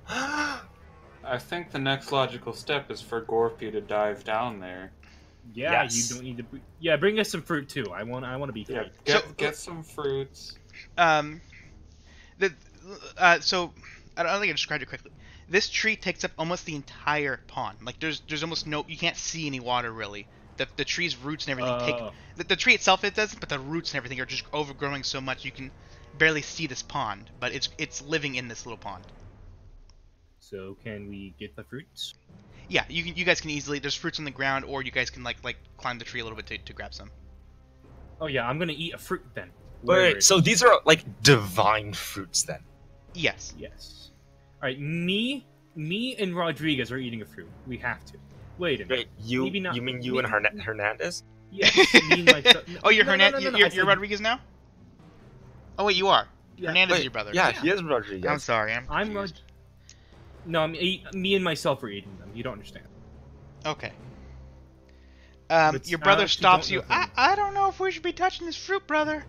Speaker 4: I think the next logical step is for Gorpy to dive down there.
Speaker 1: Yeah,
Speaker 5: Yes.
Speaker 1: you don't need to. Yeah, bring us some fruit too. I want to be
Speaker 4: Yeah,
Speaker 1: free.
Speaker 4: get some fruits.
Speaker 2: So I don't think I described it correctly. This tree takes up almost the entire pond. Like there's almost no, you can't see any water really. The tree's roots and everything take the tree itself it doesn't, but the roots and everything are just overgrowing so much you can barely see this pond. But it's living in this little pond.
Speaker 1: So can we get the fruits?
Speaker 2: Yeah, you guys can easily. There's fruits on the ground, or you guys can like climb the tree a little bit to grab some.
Speaker 1: Oh yeah, I'm gonna eat a fruit then.
Speaker 5: Wait, so these are like divine fruits then?
Speaker 2: Yes.
Speaker 1: Yes. All right, me and Rodriguez are eating a fruit. We have to. Wait a minute.
Speaker 5: Wait,
Speaker 1: Maybe not.
Speaker 5: you mean you and Hernandez?
Speaker 1: Yes, me and myself.
Speaker 2: Oh, you're
Speaker 1: No,
Speaker 2: Hernandez.
Speaker 1: no, no, I
Speaker 2: You're
Speaker 1: said-
Speaker 2: Rodriguez now. Oh wait, you are.
Speaker 1: Yeah.
Speaker 2: Hernandez is
Speaker 5: Wait,
Speaker 2: your brother.
Speaker 5: Yeah, he is Rodriguez.
Speaker 2: I'm sorry.
Speaker 1: I'm
Speaker 2: confused.
Speaker 1: No, me and myself are eating them. You don't understand.
Speaker 2: Okay.
Speaker 1: But
Speaker 2: Your
Speaker 1: I
Speaker 2: brother
Speaker 1: actually
Speaker 2: stops
Speaker 1: don't
Speaker 2: you.
Speaker 1: know if
Speaker 2: I don't know if we should be touching this fruit, brother.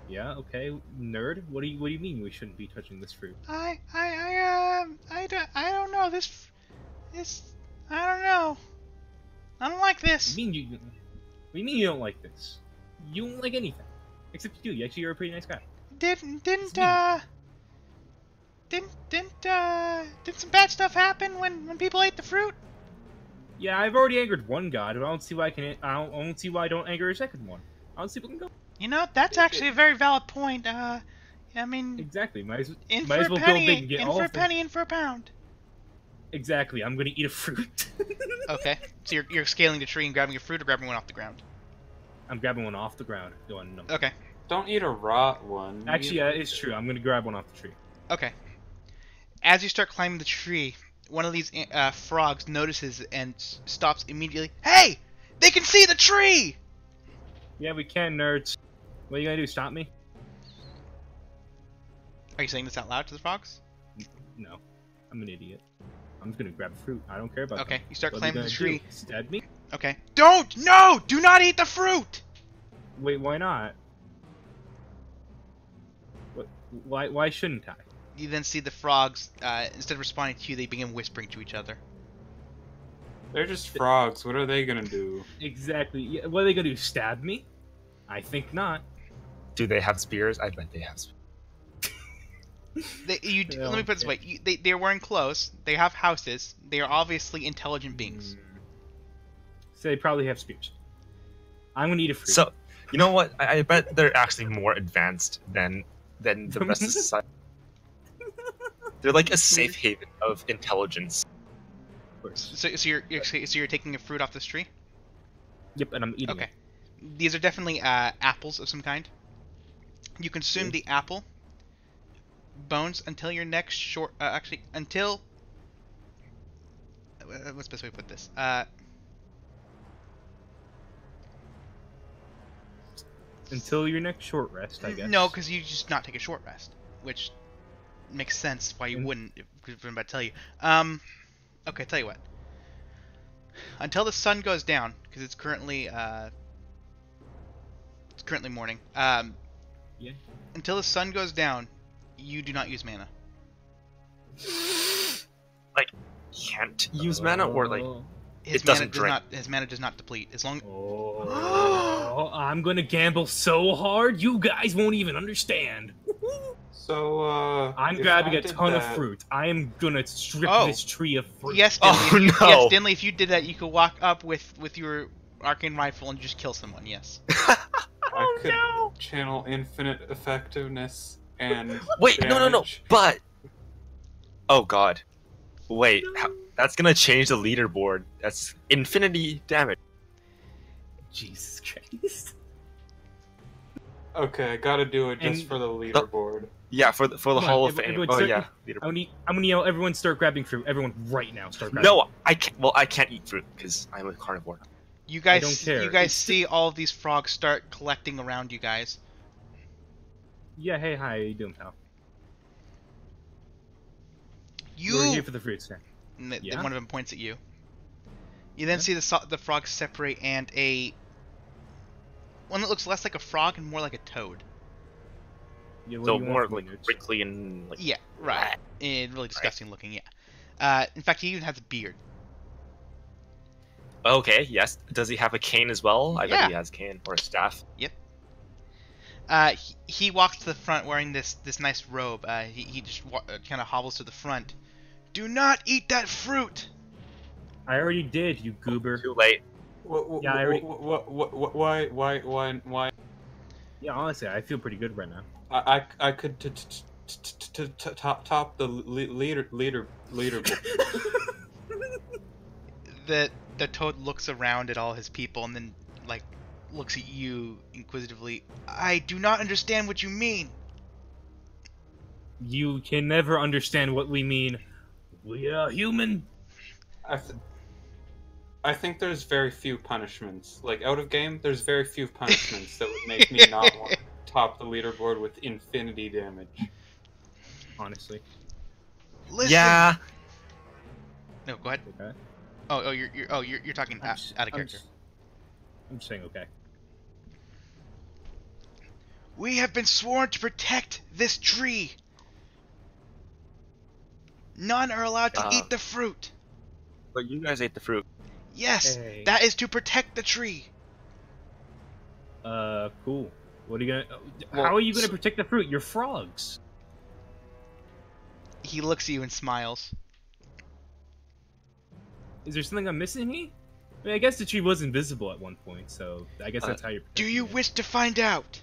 Speaker 1: Yeah. Okay, nerd. What do you mean we shouldn't be touching this fruit?
Speaker 2: I don't know this. I don't know. I don't like this.
Speaker 1: What do you mean you don't like this? You don't like anything, except you do. Actually, you're a pretty nice guy.
Speaker 2: Didn't some bad stuff happen when people ate the fruit?
Speaker 1: Yeah, I've already angered one god, but I don't see why I don't see why I don't anger a second one. I don't see what can go.
Speaker 2: You know, that's actually a very valid point. I mean,
Speaker 1: Exactly. Might as
Speaker 2: in
Speaker 1: well
Speaker 2: for a
Speaker 1: go
Speaker 2: penny,
Speaker 1: big and get
Speaker 2: in
Speaker 1: all
Speaker 2: for a
Speaker 1: of them.
Speaker 2: penny, in for a pound.
Speaker 1: Exactly. I'm gonna eat a fruit.
Speaker 2: Okay, so you're scaling the tree and grabbing a fruit, or grabbing one off the ground.
Speaker 1: I'm grabbing one off the ground. Going no.
Speaker 2: Okay.
Speaker 4: Don't eat a rot one.
Speaker 1: Actually, yeah, it's true. I'm gonna grab one off the tree.
Speaker 2: Okay. As you start climbing the tree, one of these frogs notices and stops immediately. Hey! They can see the tree!
Speaker 1: Yeah, we can, nerds. What are you gonna do? Stop me?
Speaker 2: Are you saying this out loud to the frogs?
Speaker 1: No. I'm an idiot. I'm just gonna grab a fruit. I don't care about
Speaker 2: Okay,
Speaker 1: that.
Speaker 2: you start
Speaker 1: What are
Speaker 2: climbing
Speaker 1: you
Speaker 2: the
Speaker 1: gonna
Speaker 2: tree.
Speaker 1: do? Stab me?
Speaker 2: Okay. Don't! No! Do not eat the fruit!
Speaker 1: Wait, why not? What? Why shouldn't I?
Speaker 2: You then see the frogs, instead of responding to you, they begin whispering to each other.
Speaker 4: They're just frogs. What are they gonna do?
Speaker 1: Exactly. Yeah, what are they gonna do? Stab me? I think not.
Speaker 5: Do they have spears? I bet they have spears.
Speaker 2: Let me put it this
Speaker 1: Okay.
Speaker 2: way. They're wearing clothes. They have houses. They are obviously intelligent beings.
Speaker 1: So they probably have spears. I'm gonna eat a fruit.
Speaker 5: So, you know what? I bet they're actually more advanced than the rest of society. They're like a safe haven of intelligence.
Speaker 2: So you're taking a fruit off this tree?
Speaker 1: Yep, and I'm eating
Speaker 2: Okay.
Speaker 1: it.
Speaker 2: These are definitely apples of some kind. You consume the apple. Bones until your next short. Until. What's the best way to put this?
Speaker 1: Until your next short rest, I guess.
Speaker 2: No, because you just not take a short rest, which makes sense why you wouldn't. Because I'm about to tell you. Okay, tell you what. Until the sun goes down, because it's currently morning.
Speaker 1: Yeah.
Speaker 2: Until the sun goes down, you do not use mana.
Speaker 5: Like, can't use mana, or like
Speaker 2: His
Speaker 5: it doesn't
Speaker 2: mana
Speaker 5: drain.
Speaker 2: his mana does not deplete as long.
Speaker 1: Oh, I'm gonna gamble so hard, you guys won't even understand.
Speaker 4: So,
Speaker 1: I'm
Speaker 4: if
Speaker 1: grabbing
Speaker 4: I
Speaker 1: a
Speaker 4: did
Speaker 1: ton of
Speaker 4: that-
Speaker 1: fruit. I am gonna strip
Speaker 2: Oh.
Speaker 1: this tree of fruit.
Speaker 2: Yes,
Speaker 5: Oh,
Speaker 2: Dinley,
Speaker 5: no.
Speaker 2: Yes, Dinley, if you did that, you could walk up with your arcane rifle and just kill someone. Yes.
Speaker 4: I could channel infinite effectiveness and
Speaker 5: Wait, no.
Speaker 4: damage.
Speaker 5: But oh god, wait, that's gonna change the leaderboard. That's infinity damage.
Speaker 1: Jesus Christ.
Speaker 4: Okay, I gotta do it just
Speaker 1: And-
Speaker 4: for the leaderboard.
Speaker 5: Yeah, for the
Speaker 1: Come on,
Speaker 5: Hall of Fame.
Speaker 1: everyone
Speaker 5: Oh
Speaker 1: start-
Speaker 5: yeah, leaderboard.
Speaker 1: I'm gonna yell, everyone start grabbing fruit. Everyone right now start grabbing.
Speaker 5: No, I can't. Well, I can't eat fruit because I'm a carnivore.
Speaker 2: You guys,
Speaker 1: don't care.
Speaker 2: you guys
Speaker 1: It's-
Speaker 2: see all of these frogs start collecting around you guys.
Speaker 1: Yeah, hey, hi, how you doing, pal?
Speaker 2: You.
Speaker 1: We're here for the fruit snack.
Speaker 2: And
Speaker 1: Yeah?
Speaker 2: one of them points at you. You then
Speaker 1: Yeah.
Speaker 2: see the frogs separate and one that looks less like a frog and more like a toad.
Speaker 1: Yeah, what
Speaker 5: So
Speaker 1: do you want
Speaker 5: more
Speaker 1: from
Speaker 5: like
Speaker 1: me, nerds?
Speaker 5: wrinkly and like.
Speaker 2: Yeah, right. And really disgusting looking. Yeah. In fact, he even has a beard.
Speaker 5: Okay, yes. Does he have a cane as well? I
Speaker 2: Yeah.
Speaker 5: bet he has a cane or a staff.
Speaker 2: He walks to the front wearing this nice robe. He just kind of hobbles to the front. Do not eat that fruit.
Speaker 1: I already did, you goober.
Speaker 5: Too late.
Speaker 1: Yeah, I already-
Speaker 4: Why?
Speaker 1: Yeah, honestly, I feel pretty good right now.
Speaker 4: I could top the leaderboard.
Speaker 2: The toad looks around at all his people and then like looks at you inquisitively. I do not understand what you mean.
Speaker 1: You can never understand what we mean. We are human.
Speaker 4: I think there's very few punishments. Like out of game, there's very few punishments that would make me not want to top the leaderboard with infinity damage.
Speaker 1: Honestly.
Speaker 2: Listen.
Speaker 5: Yeah.
Speaker 2: No, go ahead.
Speaker 1: Okay.
Speaker 2: You're talking out of character.
Speaker 1: I'm just saying okay.
Speaker 2: We have been sworn to protect this tree. None are allowed to eat the fruit.
Speaker 5: But you guys ate the fruit.
Speaker 2: Yes,
Speaker 1: Hey.
Speaker 2: that is to protect the tree.
Speaker 1: Cool. What are you gonna...
Speaker 5: Well,
Speaker 1: how are you gonna protect the fruit? You're frogs.
Speaker 2: He looks at you and smiles.
Speaker 1: Is there something I'm missing here? I mean, I guess the tree was invisible at one point, so I guess that's how you're
Speaker 2: Do
Speaker 1: protecting
Speaker 2: you
Speaker 1: it.
Speaker 2: wish to find out?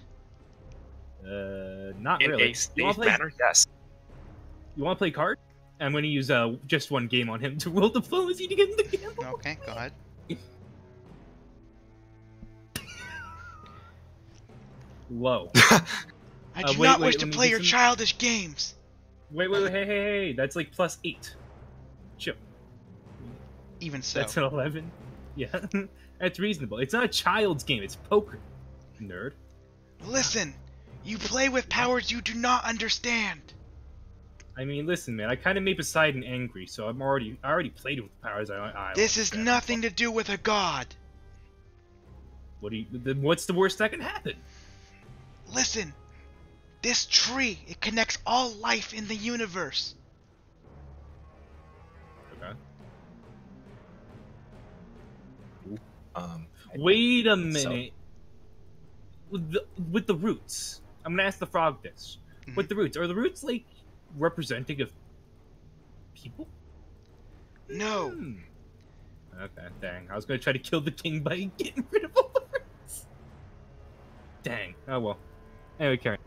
Speaker 1: Not
Speaker 5: In
Speaker 1: really.
Speaker 5: a
Speaker 1: You
Speaker 5: safe
Speaker 1: wanna play,
Speaker 5: manner, yes.
Speaker 1: you wanna play card? I'm gonna use just one game on him to roll diplomacy to get him to gamble.
Speaker 2: Okay, go ahead.
Speaker 1: Low.
Speaker 2: I do
Speaker 1: wait,
Speaker 2: not
Speaker 1: wait,
Speaker 2: wish to
Speaker 1: let me
Speaker 2: play
Speaker 1: do
Speaker 2: your
Speaker 1: some-
Speaker 2: childish games.
Speaker 1: Wait, hey, that's like +8. Chill.
Speaker 2: Even so.
Speaker 1: That's an 11. Yeah, that's reasonable. It's not a child's game, it's poker. Nerd.
Speaker 2: Listen, you play with powers you do not understand.
Speaker 1: I mean, listen, man, I kind of made Poseidon angry, so I already played with the powers I
Speaker 2: This is
Speaker 1: understand.
Speaker 2: nothing to do with a god.
Speaker 1: Then what's the worst that can happen?
Speaker 2: Listen, this tree, it connects all life in the universe.
Speaker 1: Okay.
Speaker 5: I-
Speaker 1: Wait a minute. With the roots, I'm gonna ask the frog this.
Speaker 2: Mhm.
Speaker 1: With the roots, are the roots like representing of people?
Speaker 2: No.
Speaker 1: Hmm. Okay, dang. I was gonna try to kill the king by getting rid of all the roots. Dang. Oh well. Anyway, Karen.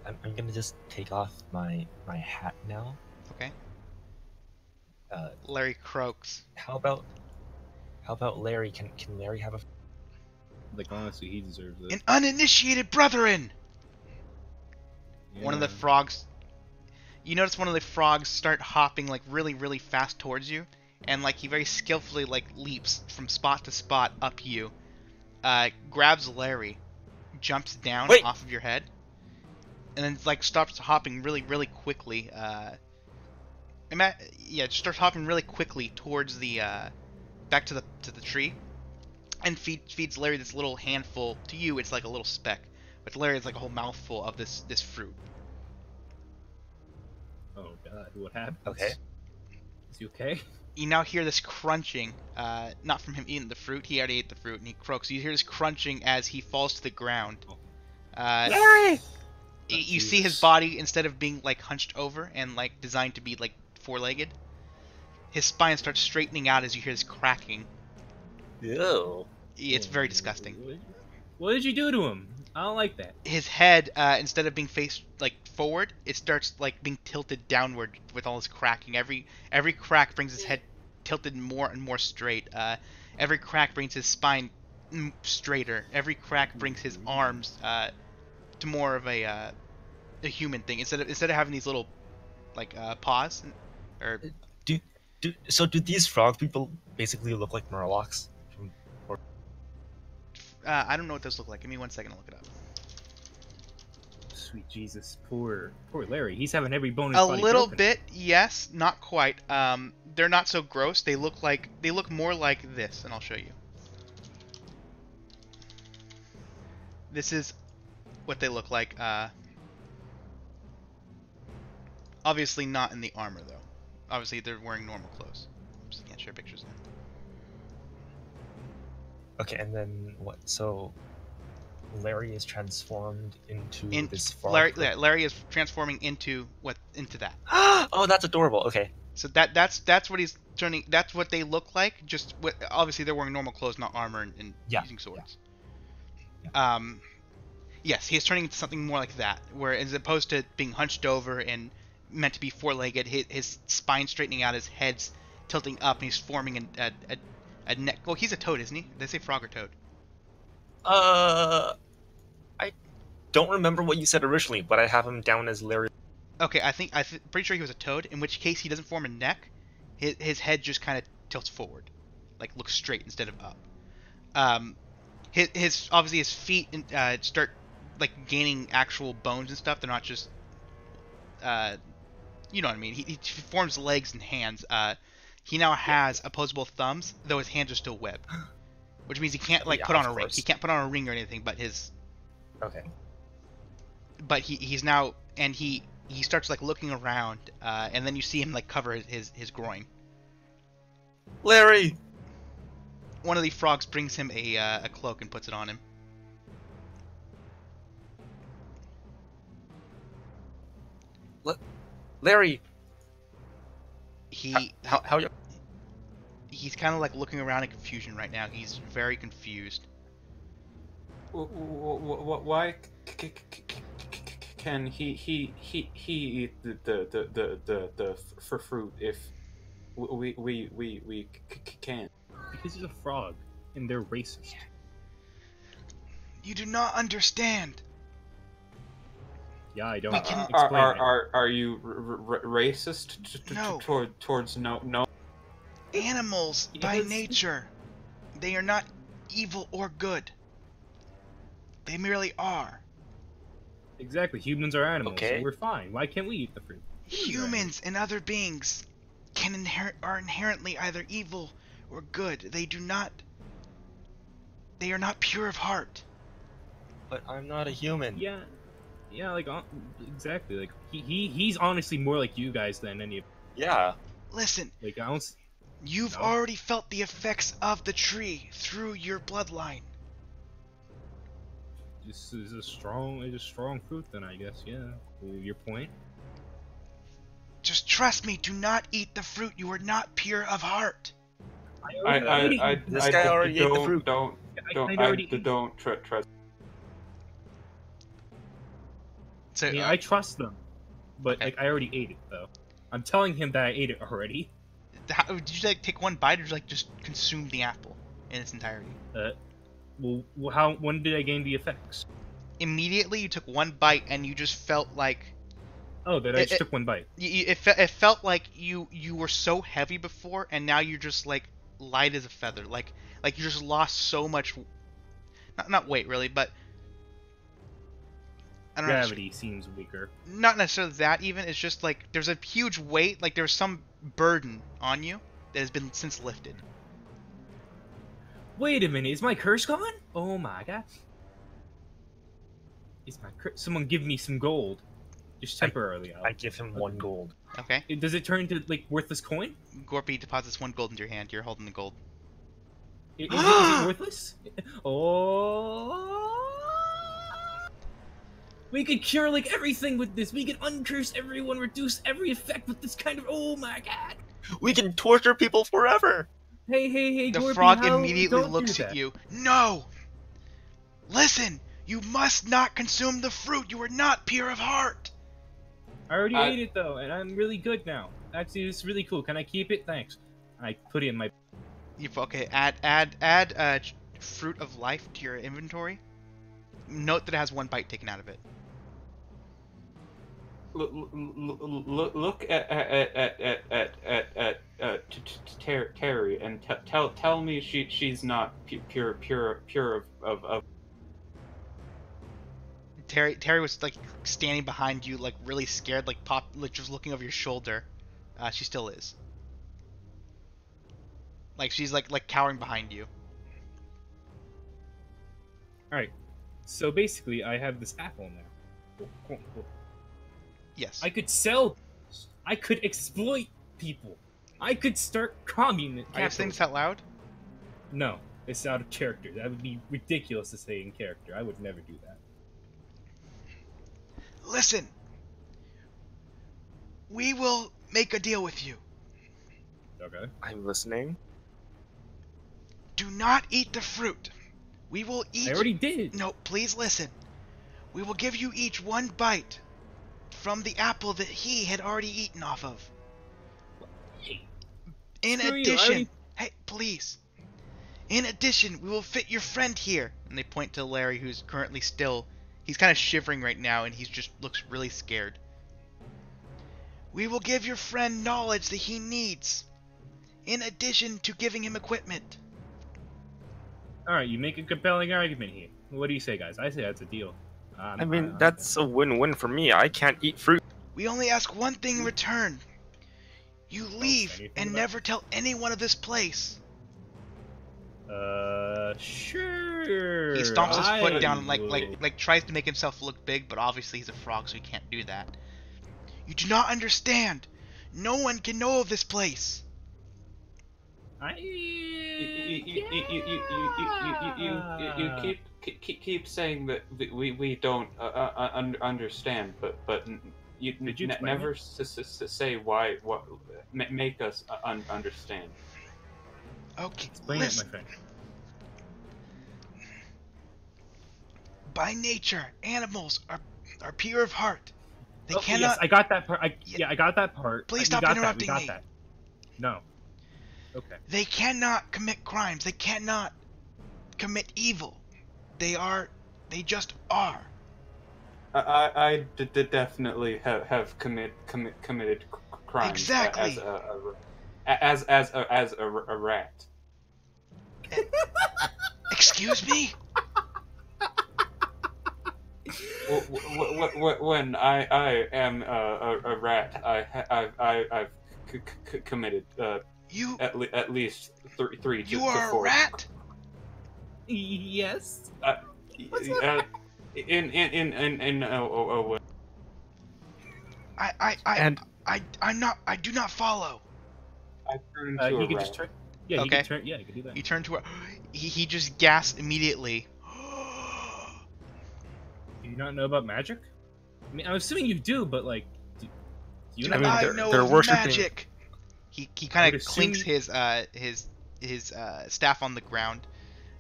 Speaker 6: I'm gonna just take off my hat now.
Speaker 2: Okay.
Speaker 6: Uh,
Speaker 2: Larry croaks.
Speaker 6: how about Larry? Can Larry have a?
Speaker 1: Like honestly, he deserves it.
Speaker 2: An uninitiated brethren! One of the
Speaker 1: Yeah.
Speaker 2: frogs. You notice one of the frogs start hopping like really, really fast towards you, and like he very skillfully like leaps from spot to spot up you. Grabs Larry, jumps down
Speaker 5: Wait.
Speaker 2: off of your head, and then like stops hopping really, really quickly. Just starts hopping really quickly towards the back to the tree, and feeds Larry this little handful. To you, it's like a little speck, but to Larry, it's like a whole mouthful of this fruit.
Speaker 1: Oh god, what happened?
Speaker 6: Okay.
Speaker 1: Is he okay?
Speaker 2: You now hear this crunching, not from him eating the fruit. He already ate the fruit, and he croaks. You hear this crunching as he falls to the ground.
Speaker 5: Larry!
Speaker 2: You see his body, instead of being like hunched over and like designed to be like four-legged, his spine starts straightening out as you hear this cracking.
Speaker 5: Ew.
Speaker 2: It's very disgusting.
Speaker 1: What did you do to him? I don't like that.
Speaker 2: His head, instead of being faced like forward, it starts like being tilted downward with all this cracking. Every crack brings his head tilted more and more straight. Every crack brings his spine straighter. Every crack brings his arms to more of a human thing. Instead of having these little like paws or
Speaker 6: So do these frog people basically look like Murlocs?
Speaker 2: I don't know what those look like. Give me 1 second to look it up.
Speaker 1: Sweet Jesus, poor Larry. He's having every bone in his
Speaker 2: A
Speaker 1: body
Speaker 2: little
Speaker 1: broken.
Speaker 2: bit, yes, not quite. They're not so gross. They look more like this, and I'll show you. This is what they look like. Obviously not in the armor though. Obviously they're wearing normal clothes. Just can't share pictures now.
Speaker 6: Okay, and then what? So Larry is transformed into this frog.
Speaker 2: Larry is transforming into that.
Speaker 6: Oh, that's adorable. Okay.
Speaker 2: So that's what he's turning. That's what they look like. Just obviously they're wearing normal clothes, not armor, and using swords.
Speaker 6: Yeah.
Speaker 2: Yes, he is turning into something more like that, where as opposed to being hunched over and meant to be four-legged, his spine straightening out, his head's tilting up, and he's forming a neck. Well, he's a toad, isn't he? Did they say frog or toad?
Speaker 6: I don't remember what you said originally, but I have him down as Larry.
Speaker 2: Okay, pretty sure he was a toad. In which case, he doesn't form a neck. His head just kind of tilts forward, like looks straight instead of up. His obviously his feet start like gaining actual bones and stuff. They're not just you know what I mean. He forms legs and hands. He now has opposable thumbs, though his hands are still webbed, which means he can't like put on a ring. He can't put on a ring or anything, but his.
Speaker 6: Okay.
Speaker 2: But he's now, and he starts like looking around, and then you see him like cover his groin.
Speaker 5: Larry!
Speaker 2: One of the frogs brings him a cloak and puts it on him.
Speaker 5: Larry!
Speaker 6: How you?
Speaker 2: He's kind of like looking around in confusion right now. He's very confused.
Speaker 4: Why can he eat the fruit if we can't?
Speaker 1: Because he's a frog, and they're racist.
Speaker 2: You do not understand.
Speaker 1: Yeah, I don't.
Speaker 2: can-
Speaker 1: Explain it.
Speaker 4: Are you racist
Speaker 2: No.
Speaker 4: towards no?
Speaker 2: Animals by
Speaker 1: Yes.
Speaker 2: nature, they are not evil or good. They merely are.
Speaker 1: Exactly. Humans are animals,
Speaker 6: Okay.
Speaker 1: so we're fine. Why can't we eat the fruit?
Speaker 2: Humans and other beings are inherently either evil or good. They are not pure of heart.
Speaker 6: But I'm not a human.
Speaker 1: Yeah, like exactly. Like he's honestly more like you guys than any of.
Speaker 6: Yeah.
Speaker 2: Listen,
Speaker 1: Like I don't.
Speaker 2: you've
Speaker 1: No.
Speaker 2: already felt the effects of the tree through your bloodline.
Speaker 1: This is a strong fruit. Then I guess. Yeah. Well, your point.
Speaker 2: Just trust me, do not eat the fruit. You are not pure of heart.
Speaker 6: This guy already ate the fruit.
Speaker 4: Don't trust.
Speaker 2: So,
Speaker 1: I mean, I trust them, but
Speaker 2: Okay.
Speaker 1: like I already ate it though. I'm telling him that I ate it already.
Speaker 2: did you like take one bite or like just consume the apple in its entirety?
Speaker 1: Well, when did I gain the effects?
Speaker 2: immediately you took one bite and you just felt like
Speaker 1: Oh, that I just took one bite.
Speaker 2: it felt like you were so heavy before, and now you're just like light as a feather. Like you just lost so much, not weight really, but I don't know.
Speaker 1: Gravity seems weaker.
Speaker 2: Not necessarily that even. It's just like there's a huge weight, like there's some burden on you that has been since lifted.
Speaker 1: Wait a minute, is my curse gone? Oh my god. Is my someone give me some gold? Just temporarily.
Speaker 6: I give him 1 gold.
Speaker 2: Okay.
Speaker 1: Does it turn into like worthless coin?
Speaker 2: Gorpy deposits 1 gold into your hand. You're holding the gold.
Speaker 1: Is it worthless? Oh. We could cure like everything with this. We could uncurse everyone, reduce every effect with this kind of. Oh my god!
Speaker 5: We can torture people forever.
Speaker 1: Hey,
Speaker 2: The
Speaker 1: Gorpy,
Speaker 2: frog
Speaker 1: how-
Speaker 2: immediately
Speaker 1: don't
Speaker 2: looks
Speaker 1: do
Speaker 2: at
Speaker 1: that.
Speaker 2: you. No! Listen! You must not consume the fruit! You are not pure of heart!
Speaker 1: I already ate it though, and I'm really good now. Actually, it's really cool. Can I keep it? Thanks. I put it in my.
Speaker 2: Okay, add fruit of life to your inventory. Note that it has 1 bite taken out of it.
Speaker 4: Look at Terry and tell me she's not pure of.
Speaker 2: Terry was like standing behind you, like really scared, like just looking over your shoulder. She still is. Like she's like cowering behind you.
Speaker 1: All right. So basically, I have this apple now.
Speaker 2: Yes.
Speaker 1: I could sell. I could exploit people. I could start communist.
Speaker 2: Are you saying this out loud?
Speaker 1: No, it's out of character. That would be ridiculous to say in character. I would never do that.
Speaker 2: Listen. We will make a deal with you.
Speaker 1: Okay.
Speaker 5: I'm listening.
Speaker 2: Do not eat the fruit. We will eat.
Speaker 1: I already did.
Speaker 2: No, please listen. We will give you each 1 bite from the apple that he had already eaten off of. In
Speaker 1: Screw you, I
Speaker 2: addition,
Speaker 1: already-
Speaker 2: hey, please. In addition, we will fit your friend here. And they point to Larry, who's currently still. He's kind of shivering right now, and he just looks really scared. We will give your friend knowledge that he needs, in addition to giving him equipment.
Speaker 1: All right, you make a compelling argument here. What do you say, guys? I say that's a deal.
Speaker 5: I mean, that's a win-win for me. I can't eat fruit.
Speaker 2: We only ask one thing in return. You leave
Speaker 1: anything
Speaker 2: and
Speaker 1: about-
Speaker 2: never tell anyone of this place.
Speaker 1: Sure.
Speaker 2: He stomps his foot down and
Speaker 1: will.
Speaker 2: like tries to make himself look big, but obviously he's a frog, so he can't do that. You do not understand. No one can know of this place.
Speaker 4: You keep saying that we don't understand, but you
Speaker 1: Did you explain
Speaker 4: never say why. What make us understand?
Speaker 2: Okay,
Speaker 1: Explain it, my
Speaker 2: listen.
Speaker 1: friend.
Speaker 2: By nature, animals are pure of heart. They
Speaker 1: Oh,
Speaker 2: cannot.
Speaker 1: Yes, I got that part.
Speaker 2: Yeah.
Speaker 1: I got that part.
Speaker 2: Please
Speaker 1: We
Speaker 2: stop
Speaker 1: got
Speaker 2: interrupting
Speaker 1: that. We
Speaker 2: me.
Speaker 1: got that. No. Okay.
Speaker 2: They cannot commit crimes. They cannot commit evil. They just are.
Speaker 4: I definitely have committed crimes
Speaker 2: Exactly.
Speaker 4: as a rat.
Speaker 2: Excuse me?
Speaker 4: When I am a rat, I've committed
Speaker 2: You
Speaker 4: at least three
Speaker 2: you
Speaker 4: to
Speaker 2: are a
Speaker 4: four.
Speaker 2: rat?
Speaker 1: Yes.
Speaker 2: I do not follow.
Speaker 4: I turn into
Speaker 1: He
Speaker 4: a
Speaker 1: could
Speaker 4: rat.
Speaker 1: just turn. Yeah, he
Speaker 2: Okay.
Speaker 1: could turn. Yeah, he could do that.
Speaker 2: You turn to her. He just gasped immediately.
Speaker 1: Do you not know about magic? I mean, I'm assuming you do, but like, do you
Speaker 2: Do
Speaker 1: know?
Speaker 5: I mean,
Speaker 2: I
Speaker 5: they're-
Speaker 2: know
Speaker 5: they're
Speaker 2: of
Speaker 5: worshipping-
Speaker 2: magic? He
Speaker 1: I
Speaker 2: kind
Speaker 1: would
Speaker 2: of clinks
Speaker 1: assume-
Speaker 2: his staff on the ground,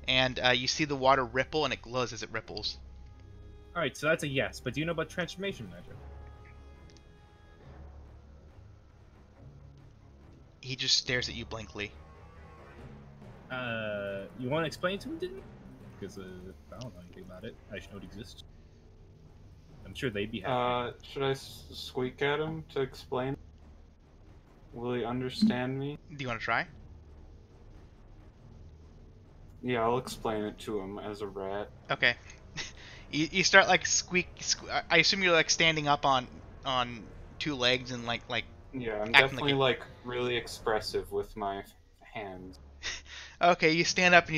Speaker 2: and you see the water ripple, and it glows as it ripples.
Speaker 1: All right, so that's a yes. But do you know about transformation magic?
Speaker 2: He just stares at you blankly.
Speaker 1: You want to explain it to him, didn't you? Because I don't know anything about it. I just know it exists. I'm sure they'd be happy.
Speaker 4: Should I squeak at him to explain? Will he understand me?
Speaker 2: Do you want to try?
Speaker 4: Yeah, I'll explain it to him as a rat.
Speaker 2: Okay. You start like I assume you're like standing up on two legs and like
Speaker 4: Yeah, I'm
Speaker 2: acting
Speaker 4: definitely
Speaker 2: like
Speaker 4: like really expressive with my hands.
Speaker 2: Okay, you stand up and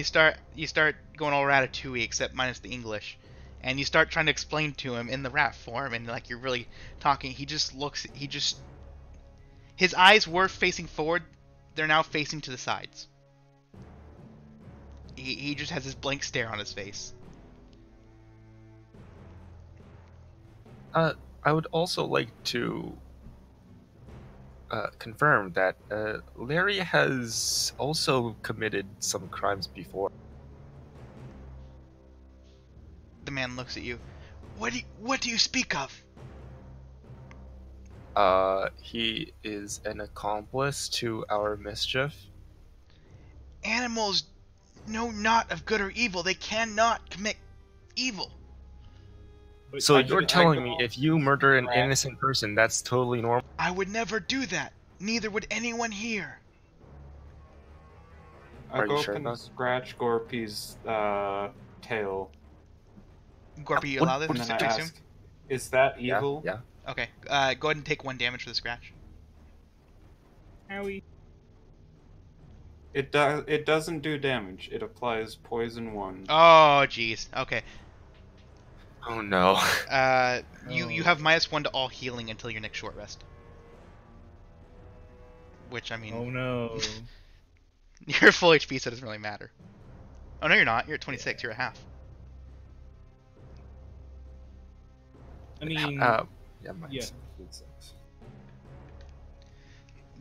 Speaker 2: you start going all ratatouille except minus the English, and you start trying to explain to him in the rat form, and like you're really talking. His eyes were facing forward, they're now facing to the sides. He just has this blank stare on his face.
Speaker 5: I would also like to confirm that Larry has also committed some crimes before.
Speaker 2: The man looks at you. What do you speak of?
Speaker 5: He is an accomplice to our mischief.
Speaker 2: Animals know not of good or evil. They cannot commit evil.
Speaker 5: So
Speaker 4: I
Speaker 5: you're
Speaker 4: go-
Speaker 5: telling me if you murder an innocent person, that's totally normal?
Speaker 2: I would never do that. Neither would anyone here.
Speaker 4: I
Speaker 5: Are
Speaker 4: go
Speaker 5: you
Speaker 4: up
Speaker 5: sure
Speaker 4: and
Speaker 5: about-
Speaker 4: scratch Gorpy's tail,
Speaker 2: Gorpy, you
Speaker 5: What-
Speaker 2: allow this,
Speaker 4: and then I
Speaker 2: to assume?
Speaker 4: ask, "Is that evil?"
Speaker 5: Yeah.
Speaker 2: Okay. Go ahead and take 1 damage for the scratch.
Speaker 1: Howie.
Speaker 4: It doesn't do damage. It applies poison 1.
Speaker 2: Oh, jeez. Okay.
Speaker 5: Oh no.
Speaker 2: You have -1 to all healing until your next short rest. Which, I mean,
Speaker 1: Oh no.
Speaker 2: you're full HP, so it doesn't really matter. Oh, no, you're not. You're at 26. You're at half.
Speaker 1: I mean,
Speaker 5: Yeah,
Speaker 1: yeah.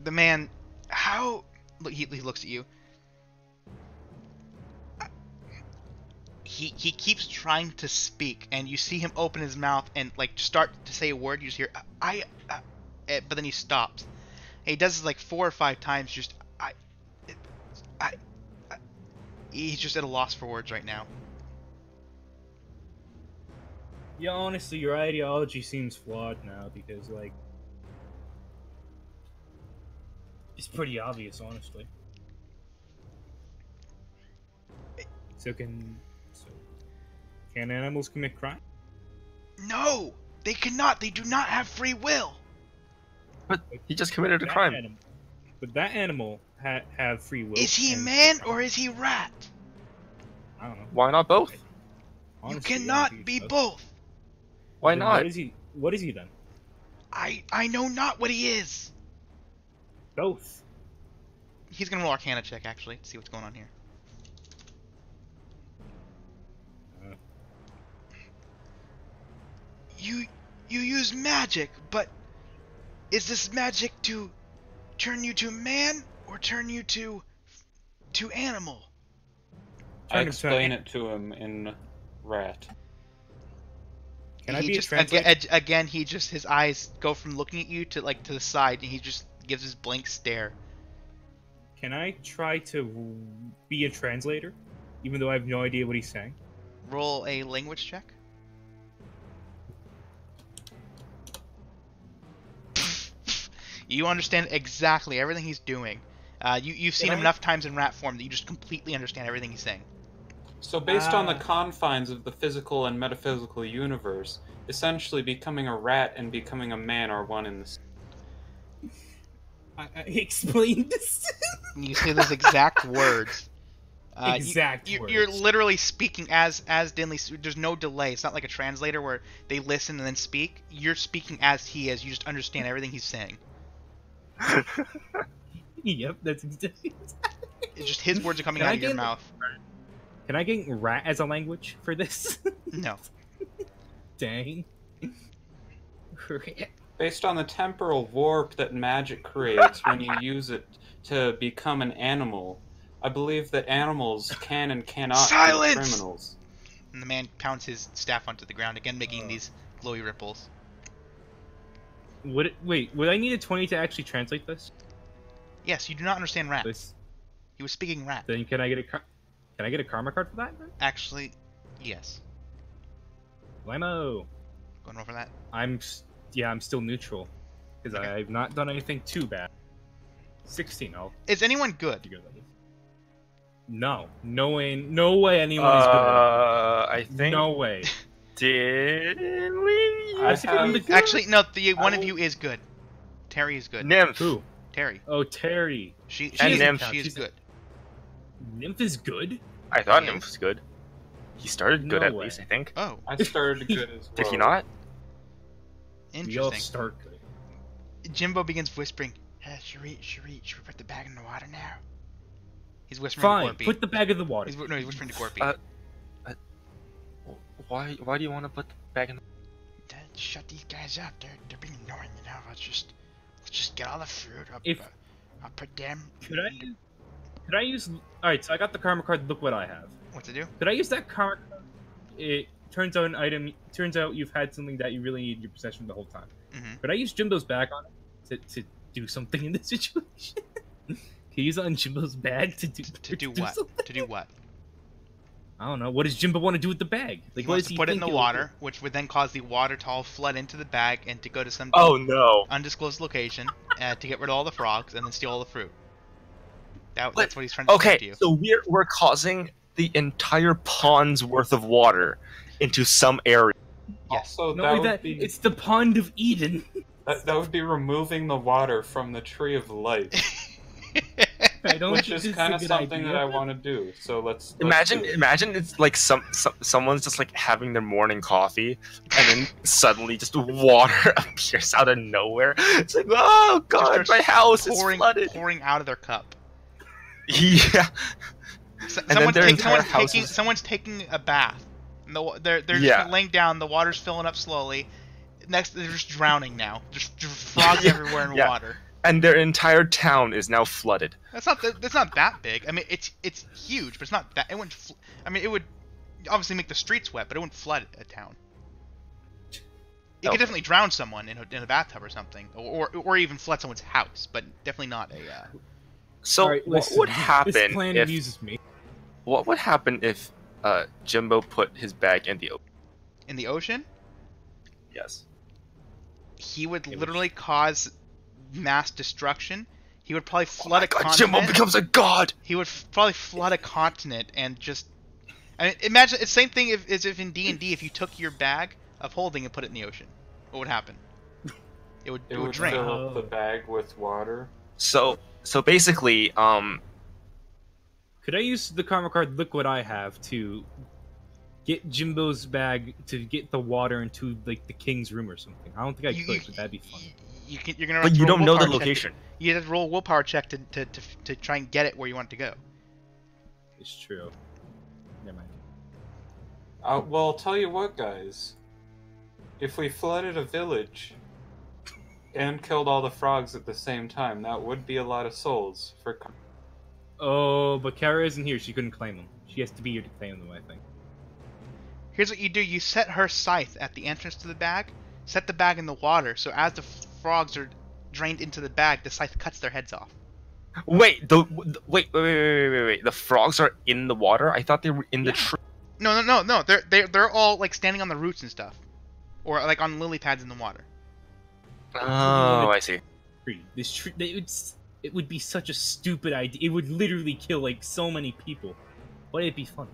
Speaker 2: The man, how... He looks at you. He keeps trying to speak, and you see him open his mouth and like start to say a word. You just hear but then he stops. And he does this like 4 or 5 times. Just he's just at a loss for words right now.
Speaker 1: Yeah, honestly, your ideology seems flawed now because, like, it's pretty obvious, honestly. So can animals commit crime?
Speaker 2: No, they cannot. They do not have free will.
Speaker 5: But he just committed a
Speaker 1: That
Speaker 5: crime.
Speaker 1: animal- but that animal have free will.
Speaker 2: Is he
Speaker 1: and-
Speaker 2: man or is he rat?
Speaker 1: I don't know.
Speaker 5: Why not both?
Speaker 1: Honestly,
Speaker 2: You
Speaker 1: I
Speaker 2: cannot
Speaker 1: think
Speaker 2: be
Speaker 1: so.
Speaker 2: both.
Speaker 5: Why
Speaker 1: Then
Speaker 5: not?
Speaker 1: What is he then?
Speaker 2: I know not what he is.
Speaker 1: Both.
Speaker 2: He's gonna roll Arcana check actually to see what's going on here. You use magic, but is this magic to turn you to man or turn you to animal?
Speaker 4: I explain it to him in rat.
Speaker 1: Can I
Speaker 2: He
Speaker 1: be a
Speaker 2: just
Speaker 1: translator?
Speaker 2: again he just his eyes go from looking at you to like to the side, and he just gives his blank stare.
Speaker 1: Can I try to be a translator, even though I have no idea what he's saying?
Speaker 2: Roll a language check. You understand exactly everything he's doing. You've seen him enough times in rat form that you just completely understand everything he's saying.
Speaker 4: So based on the confines of the physical and metaphysical universe, essentially becoming a rat and becoming a man are one and the same.
Speaker 1: I explained this.
Speaker 2: You say those exact words.
Speaker 1: Exact
Speaker 2: You're
Speaker 1: words.
Speaker 2: literally speaking as Dinley. There's no delay. It's not like a translator where they listen and then speak. You're speaking as he is. You just understand everything he's saying.
Speaker 1: Yep, that's exactly.
Speaker 2: It's just his words are coming
Speaker 1: Can
Speaker 2: out
Speaker 1: I
Speaker 2: of your
Speaker 1: get-
Speaker 2: mouth.
Speaker 1: Can I get rat as a language for this?
Speaker 2: No.
Speaker 1: Dang.
Speaker 4: Based on the temporal warp that magic creates when you use it to become an animal, I believe that animals can and cannot
Speaker 2: Silence!
Speaker 4: be criminals.
Speaker 2: And the man pounds his staff onto the ground again, making these glowy ripples.
Speaker 1: Wait, would I need a 20 to actually translate this?
Speaker 2: Yes, you do not understand rat.
Speaker 1: This
Speaker 2: He was speaking rat.
Speaker 1: then can I get a karma card for that? Then?
Speaker 2: Actually, yes.
Speaker 1: Limo.
Speaker 2: Going over that.
Speaker 1: I'm still neutral because
Speaker 2: Okay.
Speaker 1: I've not done anything too bad. 16.
Speaker 2: Is anyone good?
Speaker 1: No way anyone is good.
Speaker 5: I think.
Speaker 1: No way.
Speaker 5: Did we?
Speaker 4: I
Speaker 1: Let's give him the
Speaker 4: have-
Speaker 1: good.
Speaker 2: Actually, no. One
Speaker 4: I
Speaker 2: of
Speaker 4: will-
Speaker 2: you is good. Terry is good.
Speaker 5: Nymph.
Speaker 1: Who?
Speaker 2: Terry.
Speaker 1: Oh, Terry.
Speaker 2: She
Speaker 5: And
Speaker 2: is,
Speaker 5: Nymph.
Speaker 2: she is good.
Speaker 1: Nymph is good.
Speaker 5: I thought
Speaker 2: Yeah.
Speaker 5: Nymph was good. He started good
Speaker 1: No
Speaker 5: at
Speaker 1: way.
Speaker 5: least, I think.
Speaker 2: Oh,
Speaker 4: I started good as well.
Speaker 5: Did he not?
Speaker 1: We all
Speaker 2: interesting.
Speaker 1: start good.
Speaker 2: Jimbo begins whispering. Should we put the bag in the water now? He's whispering
Speaker 1: Fine.
Speaker 2: to Corpy.
Speaker 1: Put the bag in the water.
Speaker 2: He's whispering to Corpy.
Speaker 5: Why do you want to put the bag in?
Speaker 2: Shut these guys up. They're being annoying, you know. Let's just get all the fruit. I'll put them.
Speaker 1: Could I use? All right. So I got the karma card. Look what I have.
Speaker 2: What to do?
Speaker 1: Could I use that karma card? It turns out an item. Turns out you've had something that you really need in your possession the whole time.
Speaker 2: Mhm.
Speaker 1: Could I use Jimbo's bag on it to do something in this situation? Can you use it on Jimbo's bag to
Speaker 2: To do what?
Speaker 1: something?
Speaker 2: To do what?
Speaker 1: I don't know. What does Jimbo want to do with the bag?
Speaker 2: He
Speaker 1: Like, what
Speaker 2: wants
Speaker 1: does
Speaker 2: to
Speaker 1: he
Speaker 2: put it in
Speaker 1: think
Speaker 2: the
Speaker 1: will
Speaker 2: water, which would then cause the water to all flood into the bag and to go to some
Speaker 5: Oh no!
Speaker 2: undisclosed location to get rid of all the frogs and then steal all the fruit.
Speaker 5: What?
Speaker 2: That's what he's trying to say to you.
Speaker 5: Okay, so we're causing the entire pond's worth of water into some area.
Speaker 2: Yes.
Speaker 4: Also,
Speaker 1: do?
Speaker 4: that
Speaker 1: No,
Speaker 4: would
Speaker 1: that
Speaker 4: be
Speaker 1: it's the Pond of Eden.
Speaker 4: that would be removing the water from the Tree of Life,
Speaker 1: I don't
Speaker 4: which
Speaker 1: think
Speaker 4: is
Speaker 1: this
Speaker 4: kind
Speaker 1: a
Speaker 4: of
Speaker 1: good
Speaker 4: something
Speaker 1: idea.
Speaker 4: that I want to do. So let's
Speaker 5: Imagine
Speaker 4: do it.
Speaker 5: it's like someone's just like having their morning coffee, and then suddenly just water appears out of nowhere. It's like, oh god,
Speaker 2: starts
Speaker 5: my house is flooded.
Speaker 2: pouring out of their cup.
Speaker 5: Yeah. then their entire house is-
Speaker 2: Someone's taking a bath. And they're
Speaker 5: Yeah.
Speaker 2: just laying down. The water's filling up slowly. Next, they're just drowning now. Just frogs everywhere in
Speaker 5: Yeah.
Speaker 2: water.
Speaker 5: And their entire town is now flooded.
Speaker 2: That's not that big. I mean, it's huge, but it's not that. It wouldn't. I mean, it would obviously make the streets wet, but it wouldn't flood a town. It
Speaker 5: Okay.
Speaker 2: could definitely drown someone in a bathtub or something, or even flood someone's house, but definitely not a.
Speaker 5: So
Speaker 1: All right,
Speaker 5: what
Speaker 1: listen,
Speaker 5: would happen
Speaker 1: This plan
Speaker 5: if
Speaker 1: amuses me.
Speaker 5: what would happen if Jimbo put his bag in the open?
Speaker 2: In the ocean,
Speaker 5: Yes.
Speaker 2: he would
Speaker 1: It
Speaker 2: literally cause mass destruction. He would probably flood a
Speaker 5: God,
Speaker 2: continent.
Speaker 5: Jimbo becomes a god.
Speaker 2: He would probably flood a continent and just. I mean, imagine it's the same thing as if in D&D, if you took your bag of holding and put it in the ocean, what would happen? It would
Speaker 4: It would
Speaker 2: drain.
Speaker 4: fill up the bag with water.
Speaker 5: So basically,
Speaker 1: Could I use the karma card? Look what I have to get Jimbo's bag to get the water into like the king's room or something. I don't think I could, but that'd be fun.
Speaker 2: You're gonna.
Speaker 5: but
Speaker 2: have to
Speaker 5: you
Speaker 2: roll
Speaker 5: don't know the
Speaker 2: willpower check.
Speaker 5: location.
Speaker 2: You have to roll a willpower check to try and get it where you want it to go.
Speaker 1: It's true. Never mind.
Speaker 4: Well, I'll tell you what, guys. If we flooded a village and killed all the frogs at the same time, that would be a lot of souls for.
Speaker 1: Oh, but Kara isn't here. She couldn't claim them. She has to be here to claim them, I think.
Speaker 2: Here's what you do: you set her scythe at the entrance to the bag. Set the bag in the water, so as the frogs are drained into the bag, the scythe cuts their heads off.
Speaker 5: Wait, wait. The frogs are in the water? I thought they were in the tree.
Speaker 2: No. They're all like standing on the roots and stuff, or like on lily pads in the water.
Speaker 5: Oh, I see.
Speaker 1: This tree, it would be such a stupid idea. It would literally kill like so many people, but it'd be fun.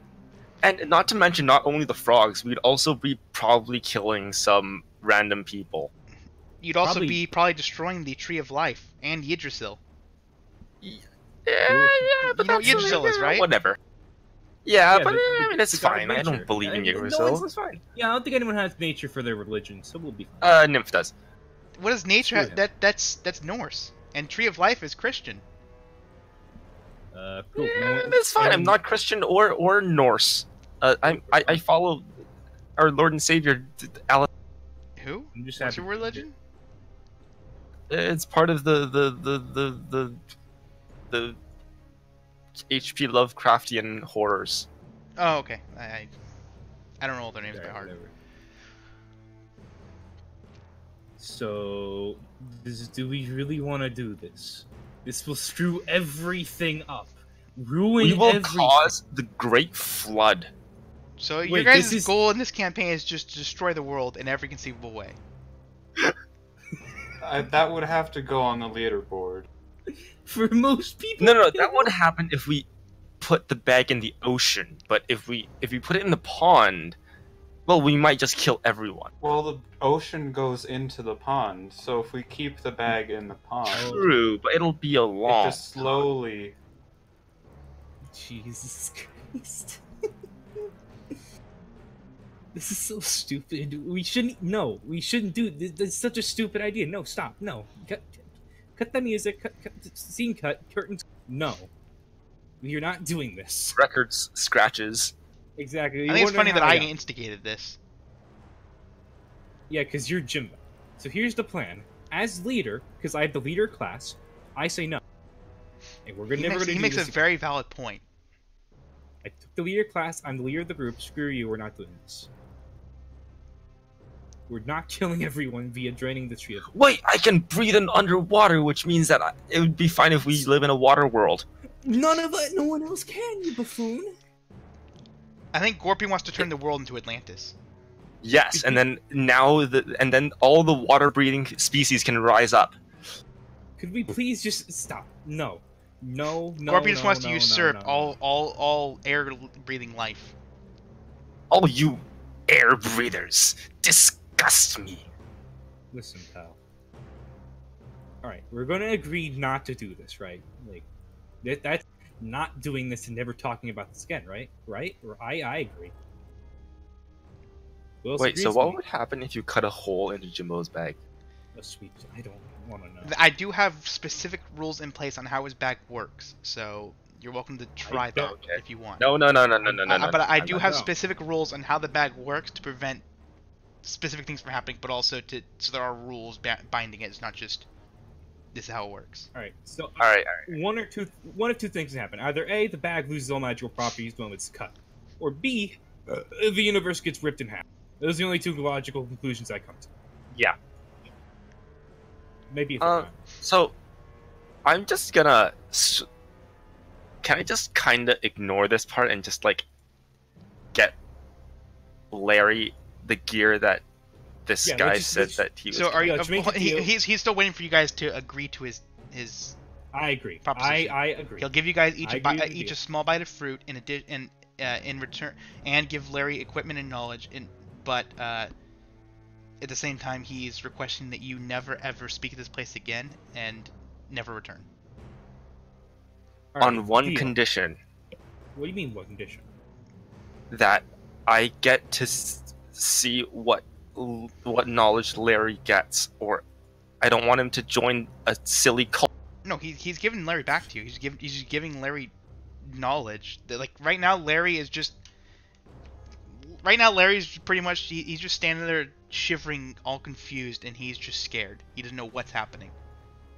Speaker 5: And not to mention, not only the frogs, we'd also be probably killing some random people.
Speaker 2: You'd also
Speaker 1: Probably-
Speaker 2: be probably destroying the Tree of Life and Yggdrasil.
Speaker 5: Yeah,
Speaker 2: You know what Yggdrasil is, right?
Speaker 5: Whatever. Yeah,
Speaker 1: Yeah,
Speaker 5: but
Speaker 1: the-
Speaker 5: I mean, it's
Speaker 1: the god of
Speaker 5: fine. I
Speaker 1: nature.
Speaker 5: don't believe in
Speaker 1: No,
Speaker 5: Yggdrasil.
Speaker 1: it's fine. Yeah, I don't think anyone has nature for their religion, so we'll be fine.
Speaker 5: Nymph does.
Speaker 2: What is nature?
Speaker 1: Screw him.
Speaker 2: That's Norse, and Tree of Life is Christian.
Speaker 1: Cool.
Speaker 5: Yeah, that's fine. I'm not Christian or Norse. I follow our Lord and Savior, Allah.
Speaker 2: Who?
Speaker 1: I'm just
Speaker 2: What's
Speaker 1: happy.
Speaker 2: your religion?
Speaker 5: It's part of the HP Lovecraftian horrors.
Speaker 2: Oh, okay. I don't know all their names by
Speaker 1: Alright,
Speaker 2: heart.
Speaker 1: whatever. So, do we really want to do this? This will screw everything up. Ruin
Speaker 5: We will
Speaker 1: everything.
Speaker 5: cause the Great Flood.
Speaker 2: So your
Speaker 1: Wait,
Speaker 2: guys' goal in this campaign is just to destroy the world in every conceivable way.
Speaker 4: That would have to go on the leaderboard.
Speaker 1: For most people.
Speaker 5: No, that would happen if we put the bag in the ocean. But if we put it in the pond, well, we might just kill everyone.
Speaker 4: Well, the ocean goes into the pond, so if we keep the bag in the pond,
Speaker 5: True, but it'll be a
Speaker 4: it
Speaker 5: long.
Speaker 4: just slowly.
Speaker 1: Jesus Christ. This is so stupid. We shouldn't. No, we shouldn't do this. That's such a stupid idea. No, stop. No. Cut the music. Cut scene cut. Curtains. No. You're not doing this.
Speaker 5: Records, scratches.
Speaker 1: Exactly.
Speaker 2: I think it's funny that I instigated this.
Speaker 1: Yeah, because you're Jimbo. So here's the plan. As leader, because I have the leader class, I say no. And we're never going to do this.
Speaker 2: He makes a very valid point.
Speaker 1: I took the leader class. I'm the leader of the group. Screw you. We're not doing this. We're not killing everyone via draining the tree of...
Speaker 5: Wait, I can breathe in underwater, which means that it would be fine if we live in a water world.
Speaker 1: No one else can, you buffoon.
Speaker 2: I think Gorpy wants to turn the world into Atlantis.
Speaker 5: Yes, and then all the water-breathing species can rise up.
Speaker 1: Could we please just stop? No.
Speaker 2: Gorpy just wants to usurp all air-breathing life.
Speaker 5: All you air breathers disgust me.
Speaker 1: Listen, pal. Alright, we're gonna agree not to do this, right? Like, that's not doing this and never talking about this again, right? Right? I agree.
Speaker 5: Wait, so what would happen if you cut a hole into Jimbo's bag?
Speaker 1: Oh, sweet. I don't want to know.
Speaker 2: I do have specific rules in place on how his bag works, so you're welcome to try that if you want.
Speaker 5: No.
Speaker 2: But I do have specific rules on how the bag works to prevent specific things from happening, but also so there are rules binding it. It's not just this is how it works.
Speaker 1: All right. So
Speaker 5: all right.
Speaker 1: One of two things can happen. Either A, the bag loses all magical properties when it's cut, or B, the universe gets ripped in half. Those are the only two logical conclusions I come to.
Speaker 5: Yeah.
Speaker 1: Maybe.
Speaker 5: So, I'm just gonna. Can I just kind of ignore this part and just like get Larry the gear that this guy said that he was?
Speaker 2: So are you? He's still waiting for you guys to agree to his.
Speaker 1: I agree.
Speaker 2: Proposition.
Speaker 1: I agree.
Speaker 2: He'll give you guys each a small bite of fruit in return, and give Larry equipment and knowledge. But at the same time, he's requesting that you never ever speak of this place again and never return.
Speaker 1: Right,
Speaker 5: on one condition.
Speaker 1: What do you mean, what condition?
Speaker 5: That I get to see what knowledge Larry gets, or I don't want him to join a silly cult.
Speaker 2: No, he's giving Larry back to you. He's just giving Larry knowledge. Like right now, Larry's pretty much he's just standing there shivering, all confused, and he's just scared. He doesn't know what's happening.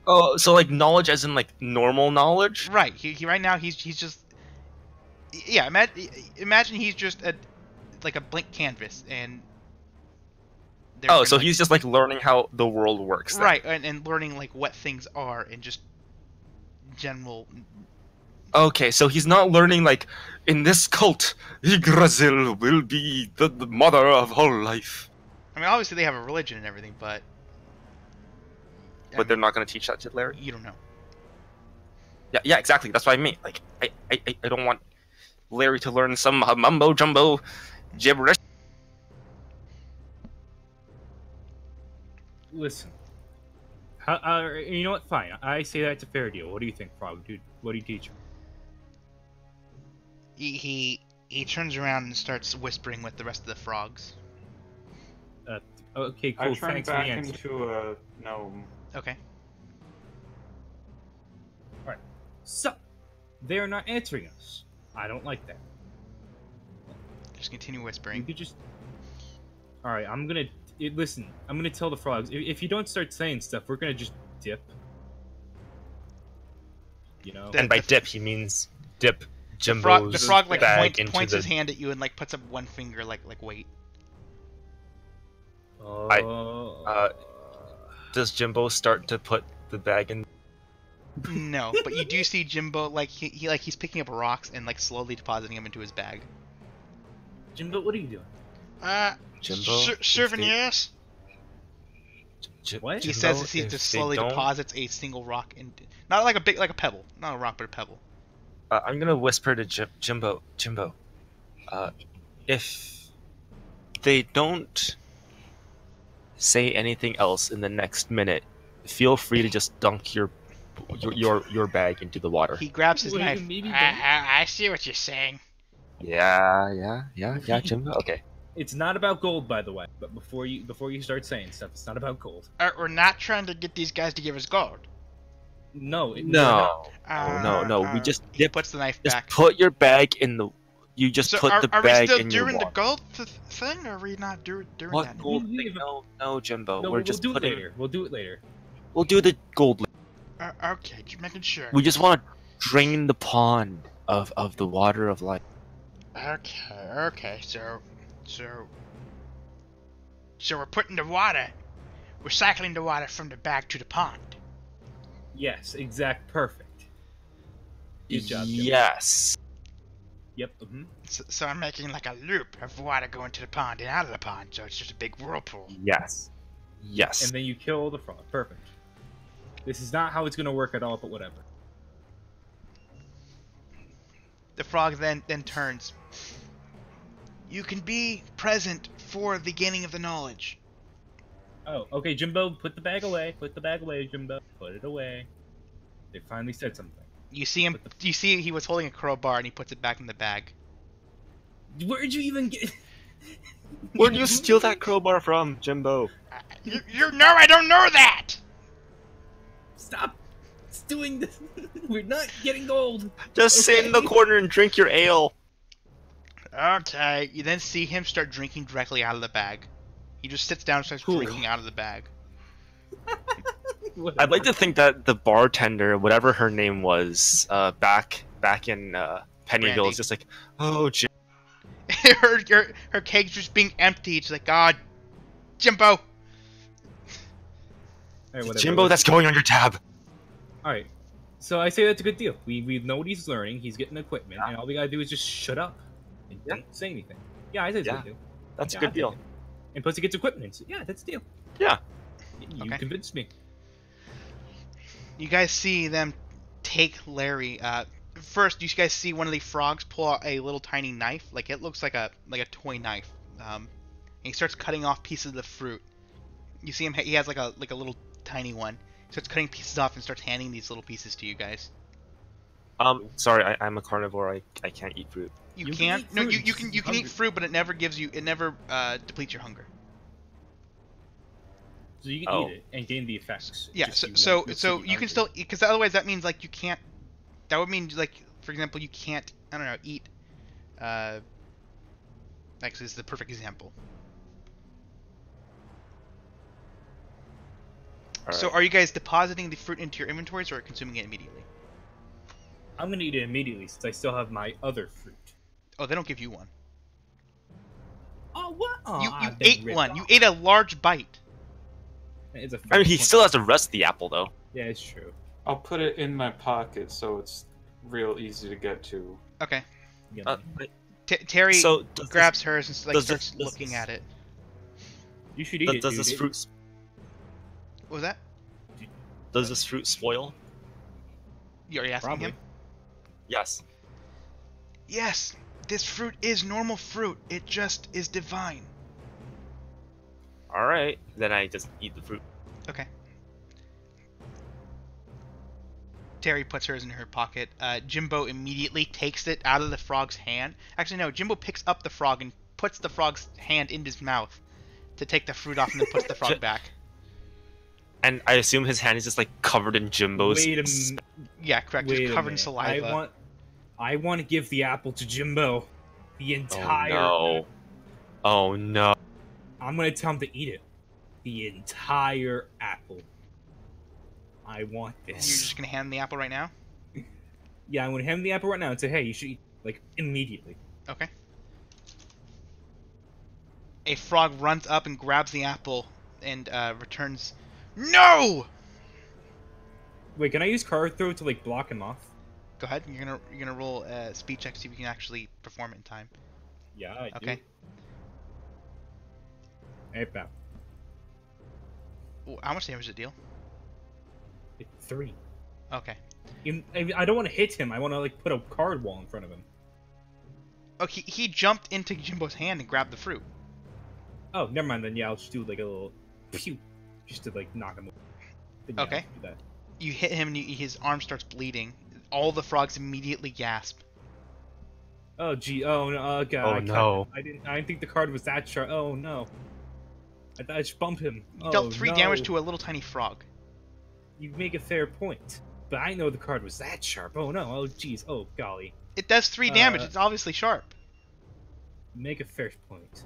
Speaker 5: Oh, so like knowledge as in like normal knowledge?
Speaker 2: Right. He right now he's just imagine he's just like a blank canvas, and
Speaker 5: oh, so he's just like learning how the world works then.
Speaker 2: Right, and learning like what things are and just general.
Speaker 5: Okay, so he's not learning like in this cult Yggdrasil will be the mother of all life.
Speaker 2: I mean, obviously they have a religion and everything, but
Speaker 5: they're not going to teach that to Larry?
Speaker 2: You don't know.
Speaker 5: Yeah, exactly. That's what I mean. Like, I don't want Larry to learn some mumbo-jumbo gibberish.
Speaker 1: Listen. You know what? Fine. I say that's a fair deal. What do you think, Frog? Dude, what do you teach him?
Speaker 2: He turns around and starts whispering with the rest of the frogs.
Speaker 1: Okay, cool.
Speaker 4: I turn
Speaker 1: Thanks
Speaker 4: back
Speaker 1: for the answer.
Speaker 4: into a gnome.
Speaker 2: Okay.
Speaker 1: Alright. So, they're not answering us. I don't like that.
Speaker 2: Just continue whispering.
Speaker 1: You could just... Alright, I'm gonna... Listen, I'm gonna tell the frogs, if you don't start saying stuff, we're gonna just dip. You know?
Speaker 6: And by dip, he means dip Jimbo's
Speaker 2: the frog like
Speaker 6: bag
Speaker 2: points
Speaker 6: into
Speaker 2: his hand at you and like puts up one finger like wait.
Speaker 6: Does Jimbo start to put the bag in?
Speaker 2: No, but you do see Jimbo like he's picking up rocks and like slowly depositing them into his bag.
Speaker 1: Jimbo, what are you doing?
Speaker 5: Jimbo,
Speaker 2: Serving
Speaker 5: if they-
Speaker 2: yes.
Speaker 1: What?
Speaker 2: He
Speaker 5: Jimbo,
Speaker 2: says as he
Speaker 5: if
Speaker 2: just
Speaker 5: they
Speaker 2: slowly
Speaker 5: don't-
Speaker 2: deposits a single rock in, not like a pebble, not a rock, but a pebble.
Speaker 5: I'm gonna whisper to Jimbo. If they don't say anything else in the next minute, feel free to just dunk your bag into the water.
Speaker 2: He grabs his
Speaker 1: Wait,
Speaker 2: knife.
Speaker 1: maybe don't.
Speaker 2: I see what you're saying.
Speaker 5: Yeah, Jimbo. Okay.
Speaker 1: It's not about gold, by the way. But before you start saying stuff, it's not about gold.
Speaker 2: We're not trying to get these guys to give us gold.
Speaker 1: No.
Speaker 5: No. No. We just
Speaker 2: He puts the knife
Speaker 5: just
Speaker 2: back.
Speaker 5: put your bag in the. You just
Speaker 2: So
Speaker 5: put the
Speaker 2: are we
Speaker 5: bag
Speaker 2: still
Speaker 5: in your
Speaker 2: doing the
Speaker 5: water.
Speaker 2: gold thing, or are we not doing
Speaker 5: What
Speaker 2: that?
Speaker 5: gold
Speaker 1: We-
Speaker 5: thing? No, Jimbo.
Speaker 1: No,
Speaker 5: We're
Speaker 1: we'll
Speaker 5: just
Speaker 1: do
Speaker 5: putting.
Speaker 1: it later. We'll do it later.
Speaker 5: We'll do the gold.
Speaker 2: Okay, just making sure.
Speaker 5: We just want to drain the pond of the water of life.
Speaker 2: Okay. So we're putting the water, we're cycling the water from the bag to the pond.
Speaker 1: Yes, perfect. Good job, Jimbo.
Speaker 5: Yes.
Speaker 1: Yep.
Speaker 2: So I'm making like a loop of water going to the pond and out of the pond, so it's just a big whirlpool.
Speaker 5: Yes.
Speaker 1: And then you kill the frog. Perfect. This is not how it's gonna work at all, but whatever.
Speaker 2: The frog then turns. You can be present for the gaining of the knowledge.
Speaker 1: Oh, okay, Jimbo, put the bag away. Put the bag away, Jimbo. Put it away. They finally said something.
Speaker 2: You see him. You see he was holding a crowbar and he puts it back in the bag.
Speaker 1: Where'd you even get?
Speaker 5: Where'd you steal that crowbar from, Jimbo?
Speaker 2: You know I don't know that.
Speaker 1: Stop doing this. We're not getting gold.
Speaker 5: Just sit in the corner and drink your ale.
Speaker 2: Okay. You then see him start drinking directly out of the bag. He just sits down and starts drinking out of the bag.
Speaker 5: I'd like to think that the bartender, whatever her name was, back in Pennyville,
Speaker 2: Randy.
Speaker 5: is just like, oh, Jim.
Speaker 2: her cake's just being emptied. She's like, God, Jimbo.
Speaker 1: Alright, whatever.
Speaker 5: Jimbo, that's going on your tab.
Speaker 1: Alright. So I say that's a good deal. We know what he's learning. He's getting equipment, and all we gotta do is just shut up and don't say anything. Yeah, I say it's a good deal.
Speaker 5: That's
Speaker 1: Yeah,
Speaker 5: a good
Speaker 1: I'll take
Speaker 5: deal.
Speaker 1: it. And plus, he gets equipment. So yeah, that's a deal.
Speaker 5: Yeah.
Speaker 1: You
Speaker 2: Okay.
Speaker 1: convinced me.
Speaker 2: You guys see them take Larry. First, you guys see one of the frogs pull out a little tiny knife, like it looks like a toy knife. And he starts cutting off pieces of the fruit. You see him. He has like a little tiny one. He starts cutting pieces off and starts handing these little pieces to you guys.
Speaker 5: Sorry, I'm a carnivore. I can't eat fruit.
Speaker 2: You
Speaker 1: You can
Speaker 2: can't.
Speaker 1: eat
Speaker 2: No,
Speaker 1: fruit,
Speaker 2: you can
Speaker 1: you're
Speaker 2: eat
Speaker 1: hungry.
Speaker 2: fruit, but it never gives you. It never depletes your hunger.
Speaker 1: So you can
Speaker 5: Oh.
Speaker 1: eat it and gain the effects.
Speaker 2: Yeah.
Speaker 1: Just
Speaker 2: So
Speaker 1: you'll
Speaker 2: so
Speaker 1: be
Speaker 2: you can
Speaker 1: hungry.
Speaker 2: still, because otherwise that means like you can't. That would mean like, for example, you can't. I don't know. Eat. Actually, this is the perfect example. So
Speaker 5: Alright.
Speaker 2: are you guys depositing the fruit into your inventories or consuming it immediately?
Speaker 1: I'm gonna eat it immediately since I still have my other fruit.
Speaker 2: Oh, they don't give you one.
Speaker 1: Oh what? Oh,
Speaker 2: You
Speaker 1: I've been
Speaker 2: ate
Speaker 1: ripped
Speaker 2: one.
Speaker 1: off.
Speaker 2: You ate a large bite.
Speaker 1: It's a
Speaker 5: I mean, he
Speaker 1: fruit.
Speaker 5: still has to rest the apple, though.
Speaker 1: Yeah, it's true.
Speaker 4: I'll put it in my pocket so it's real easy to get to.
Speaker 2: Okay.
Speaker 1: Yeah.
Speaker 2: Terry
Speaker 5: so does
Speaker 2: grabs hers and like
Speaker 5: does
Speaker 2: starts
Speaker 5: this- does
Speaker 2: looking
Speaker 5: this-
Speaker 2: at it.
Speaker 1: You should eat
Speaker 5: Does,
Speaker 1: it.
Speaker 5: does
Speaker 1: dude.
Speaker 5: this
Speaker 1: It-
Speaker 5: fruit
Speaker 2: What was that?
Speaker 5: does this fruit spoil?
Speaker 2: You already asking
Speaker 1: Probably.
Speaker 2: him?
Speaker 5: Yes.
Speaker 2: Yes. This fruit is normal fruit. It just is divine.
Speaker 5: All right, then I just eat the fruit.
Speaker 2: Okay. Terry puts hers in her pocket. Jimbo immediately takes it out of the frog's hand. Actually, no. Jimbo picks up the frog and puts the frog's hand in his mouth to take the fruit off and then puts the frog back.
Speaker 5: And I assume his hand is just like covered in Jimbo's.
Speaker 1: Wait a minute.
Speaker 2: Yeah, correct.
Speaker 1: Wait
Speaker 2: Just
Speaker 1: a
Speaker 2: covered in
Speaker 1: minute.
Speaker 2: saliva.
Speaker 1: I want to give the apple to Jimbo. The entire.
Speaker 5: Oh no! Oh no!
Speaker 1: I'm gonna tell him to eat it. The entire apple. I want
Speaker 2: You're
Speaker 1: this.
Speaker 2: just gonna hand him the apple right now?
Speaker 1: Yeah, I'm gonna hand him the apple right now and say, hey, you should eat like immediately.
Speaker 2: Okay. A frog runs up and grabs the apple and returns. No!
Speaker 1: Wait, can I use card throw to like block him off?
Speaker 2: Go ahead. You're gonna roll a speed check to see if you can actually perform it in time.
Speaker 1: Yeah, I do.
Speaker 2: Okay.
Speaker 1: Hey, pal.
Speaker 2: How much damage does it deal?
Speaker 1: It's 3.
Speaker 2: Okay.
Speaker 1: I don't want to hit him. I want to like put a card wall in front of him.
Speaker 2: Oh, he jumped into Jimbo's hand and grabbed the fruit.
Speaker 1: Oh, never mind then. Yeah, I'll just do like a little pew, just to like knock him. Then, yeah,
Speaker 2: Okay.
Speaker 1: I'll do that.
Speaker 2: You hit him and his arm starts bleeding. All the frogs immediately gasp.
Speaker 1: Oh gee. Oh no. Oh god.
Speaker 6: Oh, no.
Speaker 1: I didn't think the card was that sharp. Oh no. I thought I just bumped him.
Speaker 2: You dealt
Speaker 1: Oh,
Speaker 2: 3
Speaker 1: no.
Speaker 2: damage to a little tiny frog.
Speaker 1: You make a fair point, but I know the card was that sharp. Oh no. Oh jeez. Oh golly.
Speaker 2: It does 3 damage. It's obviously sharp.
Speaker 1: Make a fair point.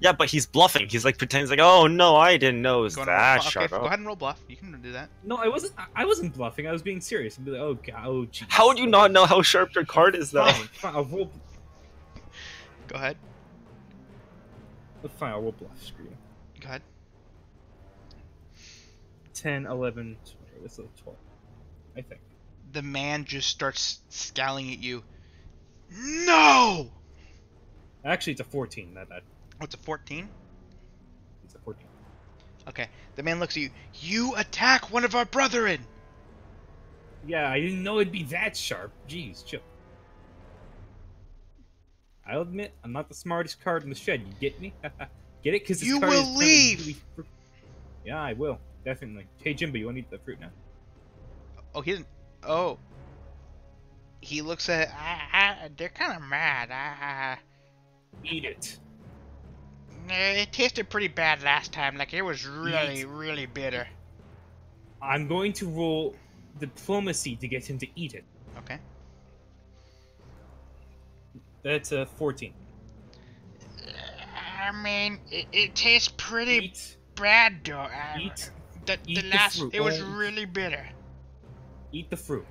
Speaker 5: Yeah, but he's bluffing. He's like pretending like, oh no, I didn't know it was
Speaker 2: Go
Speaker 5: that
Speaker 2: okay,
Speaker 5: sharp.
Speaker 2: go ahead and roll bluff. You can do that.
Speaker 1: No, I wasn't. I wasn't bluffing. I was being serious. I'd be like, oh god. Oh jeez.
Speaker 5: How would you not know how sharp your card is though?
Speaker 1: Fine, fine, I'll roll.
Speaker 2: Go ahead.
Speaker 1: Fine, I'll roll bluff. Screw you.
Speaker 2: Go ahead.
Speaker 1: 10, 11, 12. That's like 12. I think.
Speaker 2: The man just starts scowling at you. No!
Speaker 1: Actually, it's a 14. Not bad.
Speaker 2: What's a 14?
Speaker 1: It's a 14.
Speaker 2: Okay. The man looks at you. You attack one of our brethren!
Speaker 1: Yeah, I didn't know it'd be that sharp. Jeez, chill. I'll admit, I'm not the smartest card in the shed. You get me? Get it? Because
Speaker 2: You will leave!
Speaker 1: Yeah, I will. Definitely. Hey, Jimbo, you want to eat the fruit now?
Speaker 2: Oh, he doesn't. Oh. He looks at. They're kind of mad.
Speaker 1: Eat it.
Speaker 2: It tasted pretty bad last time. Like, it was really, really bitter.
Speaker 1: I'm going to roll diplomacy to get him to eat it.
Speaker 2: Okay.
Speaker 1: That's a 14.
Speaker 2: I mean, it tastes pretty
Speaker 1: Eat.
Speaker 2: bad, though.
Speaker 1: Eat.
Speaker 2: The
Speaker 1: the
Speaker 2: last,
Speaker 1: fruit.
Speaker 2: it was
Speaker 1: Oh.
Speaker 2: really bitter.
Speaker 1: Eat the fruit.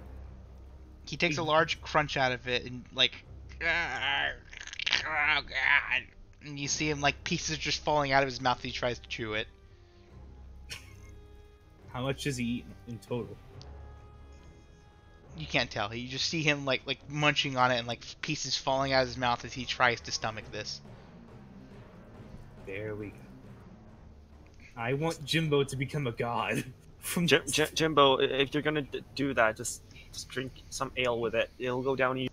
Speaker 2: He takes a large crunch out of it and like, oh god! And you see him like pieces just falling out of his mouth as he tries to chew it.
Speaker 1: How much does he eat in total?
Speaker 2: You can't tell. You just see him like munching on it and like pieces falling out of his mouth as he tries to stomach this.
Speaker 1: There we go. I want Jimbo to become a god. From
Speaker 5: Jimbo, if you're gonna do that, just drink some ale with it. It'll go down easy.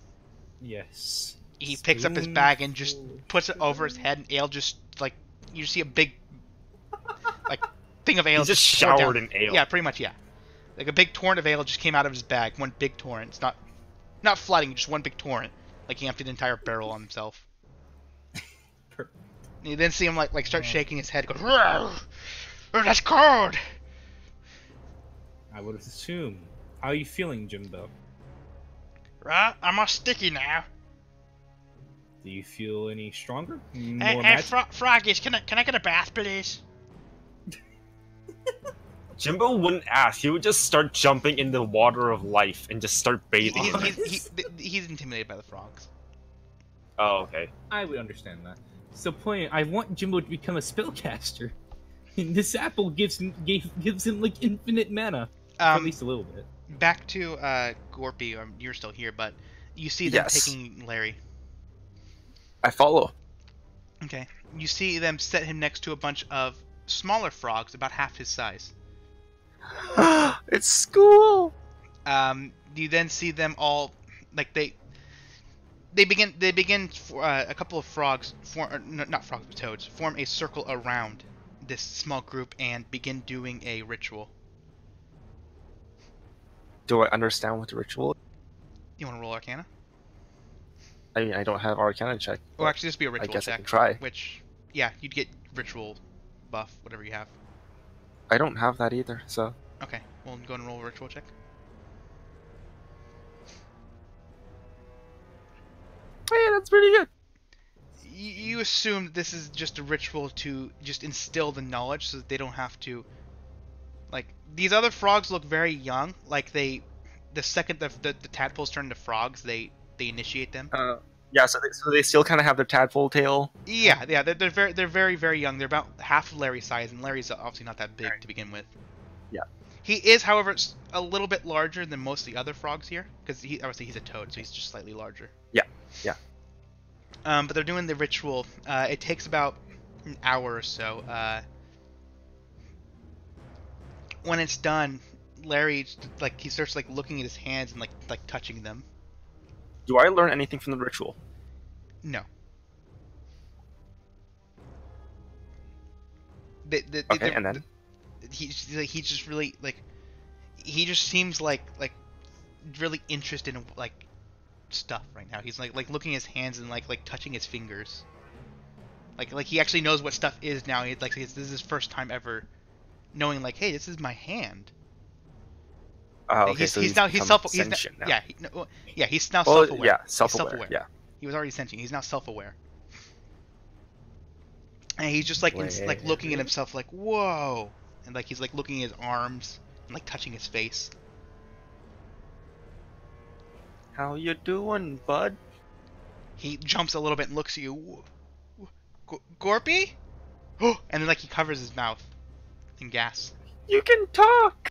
Speaker 1: Yes.
Speaker 2: He picks up his bag and just puts it over his head, and ale just like you see a big like thing of ale.
Speaker 5: He's just
Speaker 2: pour
Speaker 5: showered
Speaker 2: down.
Speaker 5: in ale.
Speaker 2: Yeah, pretty much. Yeah, like a big torrent of ale just came out of his bag. One big torrent. It's not flooding, just one big torrent. Like he emptied an entire barrel on himself. You then see him like start shaking his head, go, "Oh, that's cold."
Speaker 1: I would have assumed. How are you feeling, Jimbo?
Speaker 2: Right, I'm all sticky now.
Speaker 1: Do you feel any stronger?
Speaker 2: Hey,
Speaker 1: More magic?
Speaker 2: Froggies, can I get a bath, please?
Speaker 5: Jimbo wouldn't ask. He would just start jumping in the water of life and just start bathing. in it.
Speaker 2: He's intimidated by the frogs.
Speaker 5: Oh, okay.
Speaker 1: I would understand that. So, point. I want Jimbo to become a spellcaster. And this apple gives him like infinite mana, for at least a little bit.
Speaker 2: Back to Gorpy. You're still here, but you see them
Speaker 5: Yes.
Speaker 2: taking Larry.
Speaker 5: I follow.
Speaker 2: Okay. You see them set him next to a bunch of smaller frogs, about half his size.
Speaker 5: It's school.
Speaker 2: You then see them all like they begin a couple of frogs not frogs but toads form a circle around this small group and begin doing a ritual.
Speaker 5: Do I understand what the ritual is?
Speaker 2: You want to roll Arcana?
Speaker 5: I mean, I don't have Arcana check.
Speaker 2: Or actually, just be a
Speaker 5: I
Speaker 2: ritual
Speaker 5: guess I
Speaker 2: check.
Speaker 5: can try.
Speaker 2: Which, yeah, you'd get ritual buff, whatever you have.
Speaker 5: I don't have that either, so.
Speaker 2: Okay, well, go ahead and roll a ritual check.
Speaker 5: Hey, that's pretty good.
Speaker 2: You assume that this is just a ritual to just instill the knowledge so that they don't have to... Like, these other frogs look very young. Like, the second the tadpoles turn into frogs, they initiate them.
Speaker 5: Yeah, so they still kind of have their tadpole tail.
Speaker 2: Yeah, they're very, very young. They're about half of Larry's size, and Larry's obviously not that big to begin with.
Speaker 5: Yeah.
Speaker 2: He is, however, a little bit larger than most of the other frogs here, because obviously he's a toad, so he's just slightly larger.
Speaker 5: Yeah.
Speaker 2: But they're doing the ritual. It takes about an hour or so. When it's done, Larry he starts looking at his hands and like touching them.
Speaker 5: Do I learn anything from the ritual?
Speaker 2: No.
Speaker 5: Okay, and then
Speaker 2: He just really he just seems like really interested in stuff right now. He's like looking at his hands and like touching his fingers. Like he actually knows what stuff is now. This is his first time ever knowing hey, this is my hand.
Speaker 5: okay,
Speaker 2: he's now
Speaker 5: sentient now.
Speaker 2: Yeah, he's now
Speaker 5: Well,
Speaker 2: self-aware.
Speaker 5: yeah,
Speaker 2: He's
Speaker 5: self-aware. Yeah.
Speaker 2: He was already sentient. He's now self-aware. And he's just looking at himself whoa, and he's looking at his arms and touching his face.
Speaker 5: How you doing, bud?
Speaker 2: He jumps a little bit and looks at you. Gorpy? And then he covers his mouth in gas.
Speaker 5: You can talk.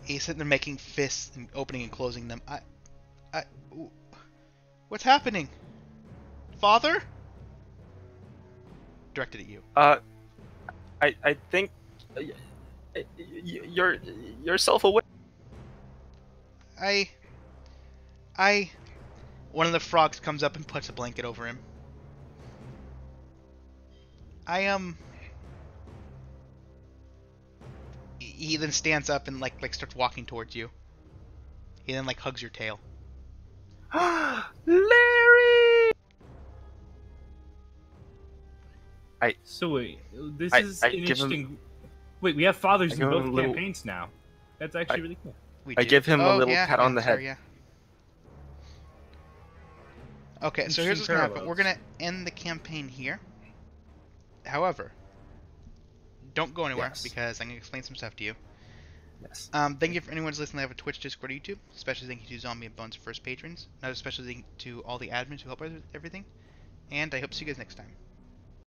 Speaker 2: He's sitting there making fists and opening and closing them. What's happening? Father? Directed at you.
Speaker 5: I think you're self-aware.
Speaker 2: One of the frogs comes up and puts a blanket over him. He then stands up and starts walking towards you. He then hugs your tail.
Speaker 5: Larry!
Speaker 1: So wait, this is
Speaker 5: I
Speaker 1: an
Speaker 5: give him-
Speaker 1: interesting. Wait, we have fathers in
Speaker 5: give him
Speaker 1: both
Speaker 5: a little-
Speaker 1: campaigns now. That's actually really cool.
Speaker 5: I give him a little pat on the head.
Speaker 2: Sorry, yeah. Okay, so here's what's
Speaker 1: Interesting
Speaker 2: gonna happen. We're
Speaker 1: parallels.
Speaker 2: gonna end the campaign here. However, don't go anywhere
Speaker 5: Yes.
Speaker 2: because I'm gonna explain some stuff to you.
Speaker 5: Yes.
Speaker 2: Thank you for anyone who's listening. I have a Twitch, Discord, or YouTube. Especially thank you to Zombie and Bones first patrons. Not especially thank you to all the admins who help us with everything. And I hope to see you guys next time.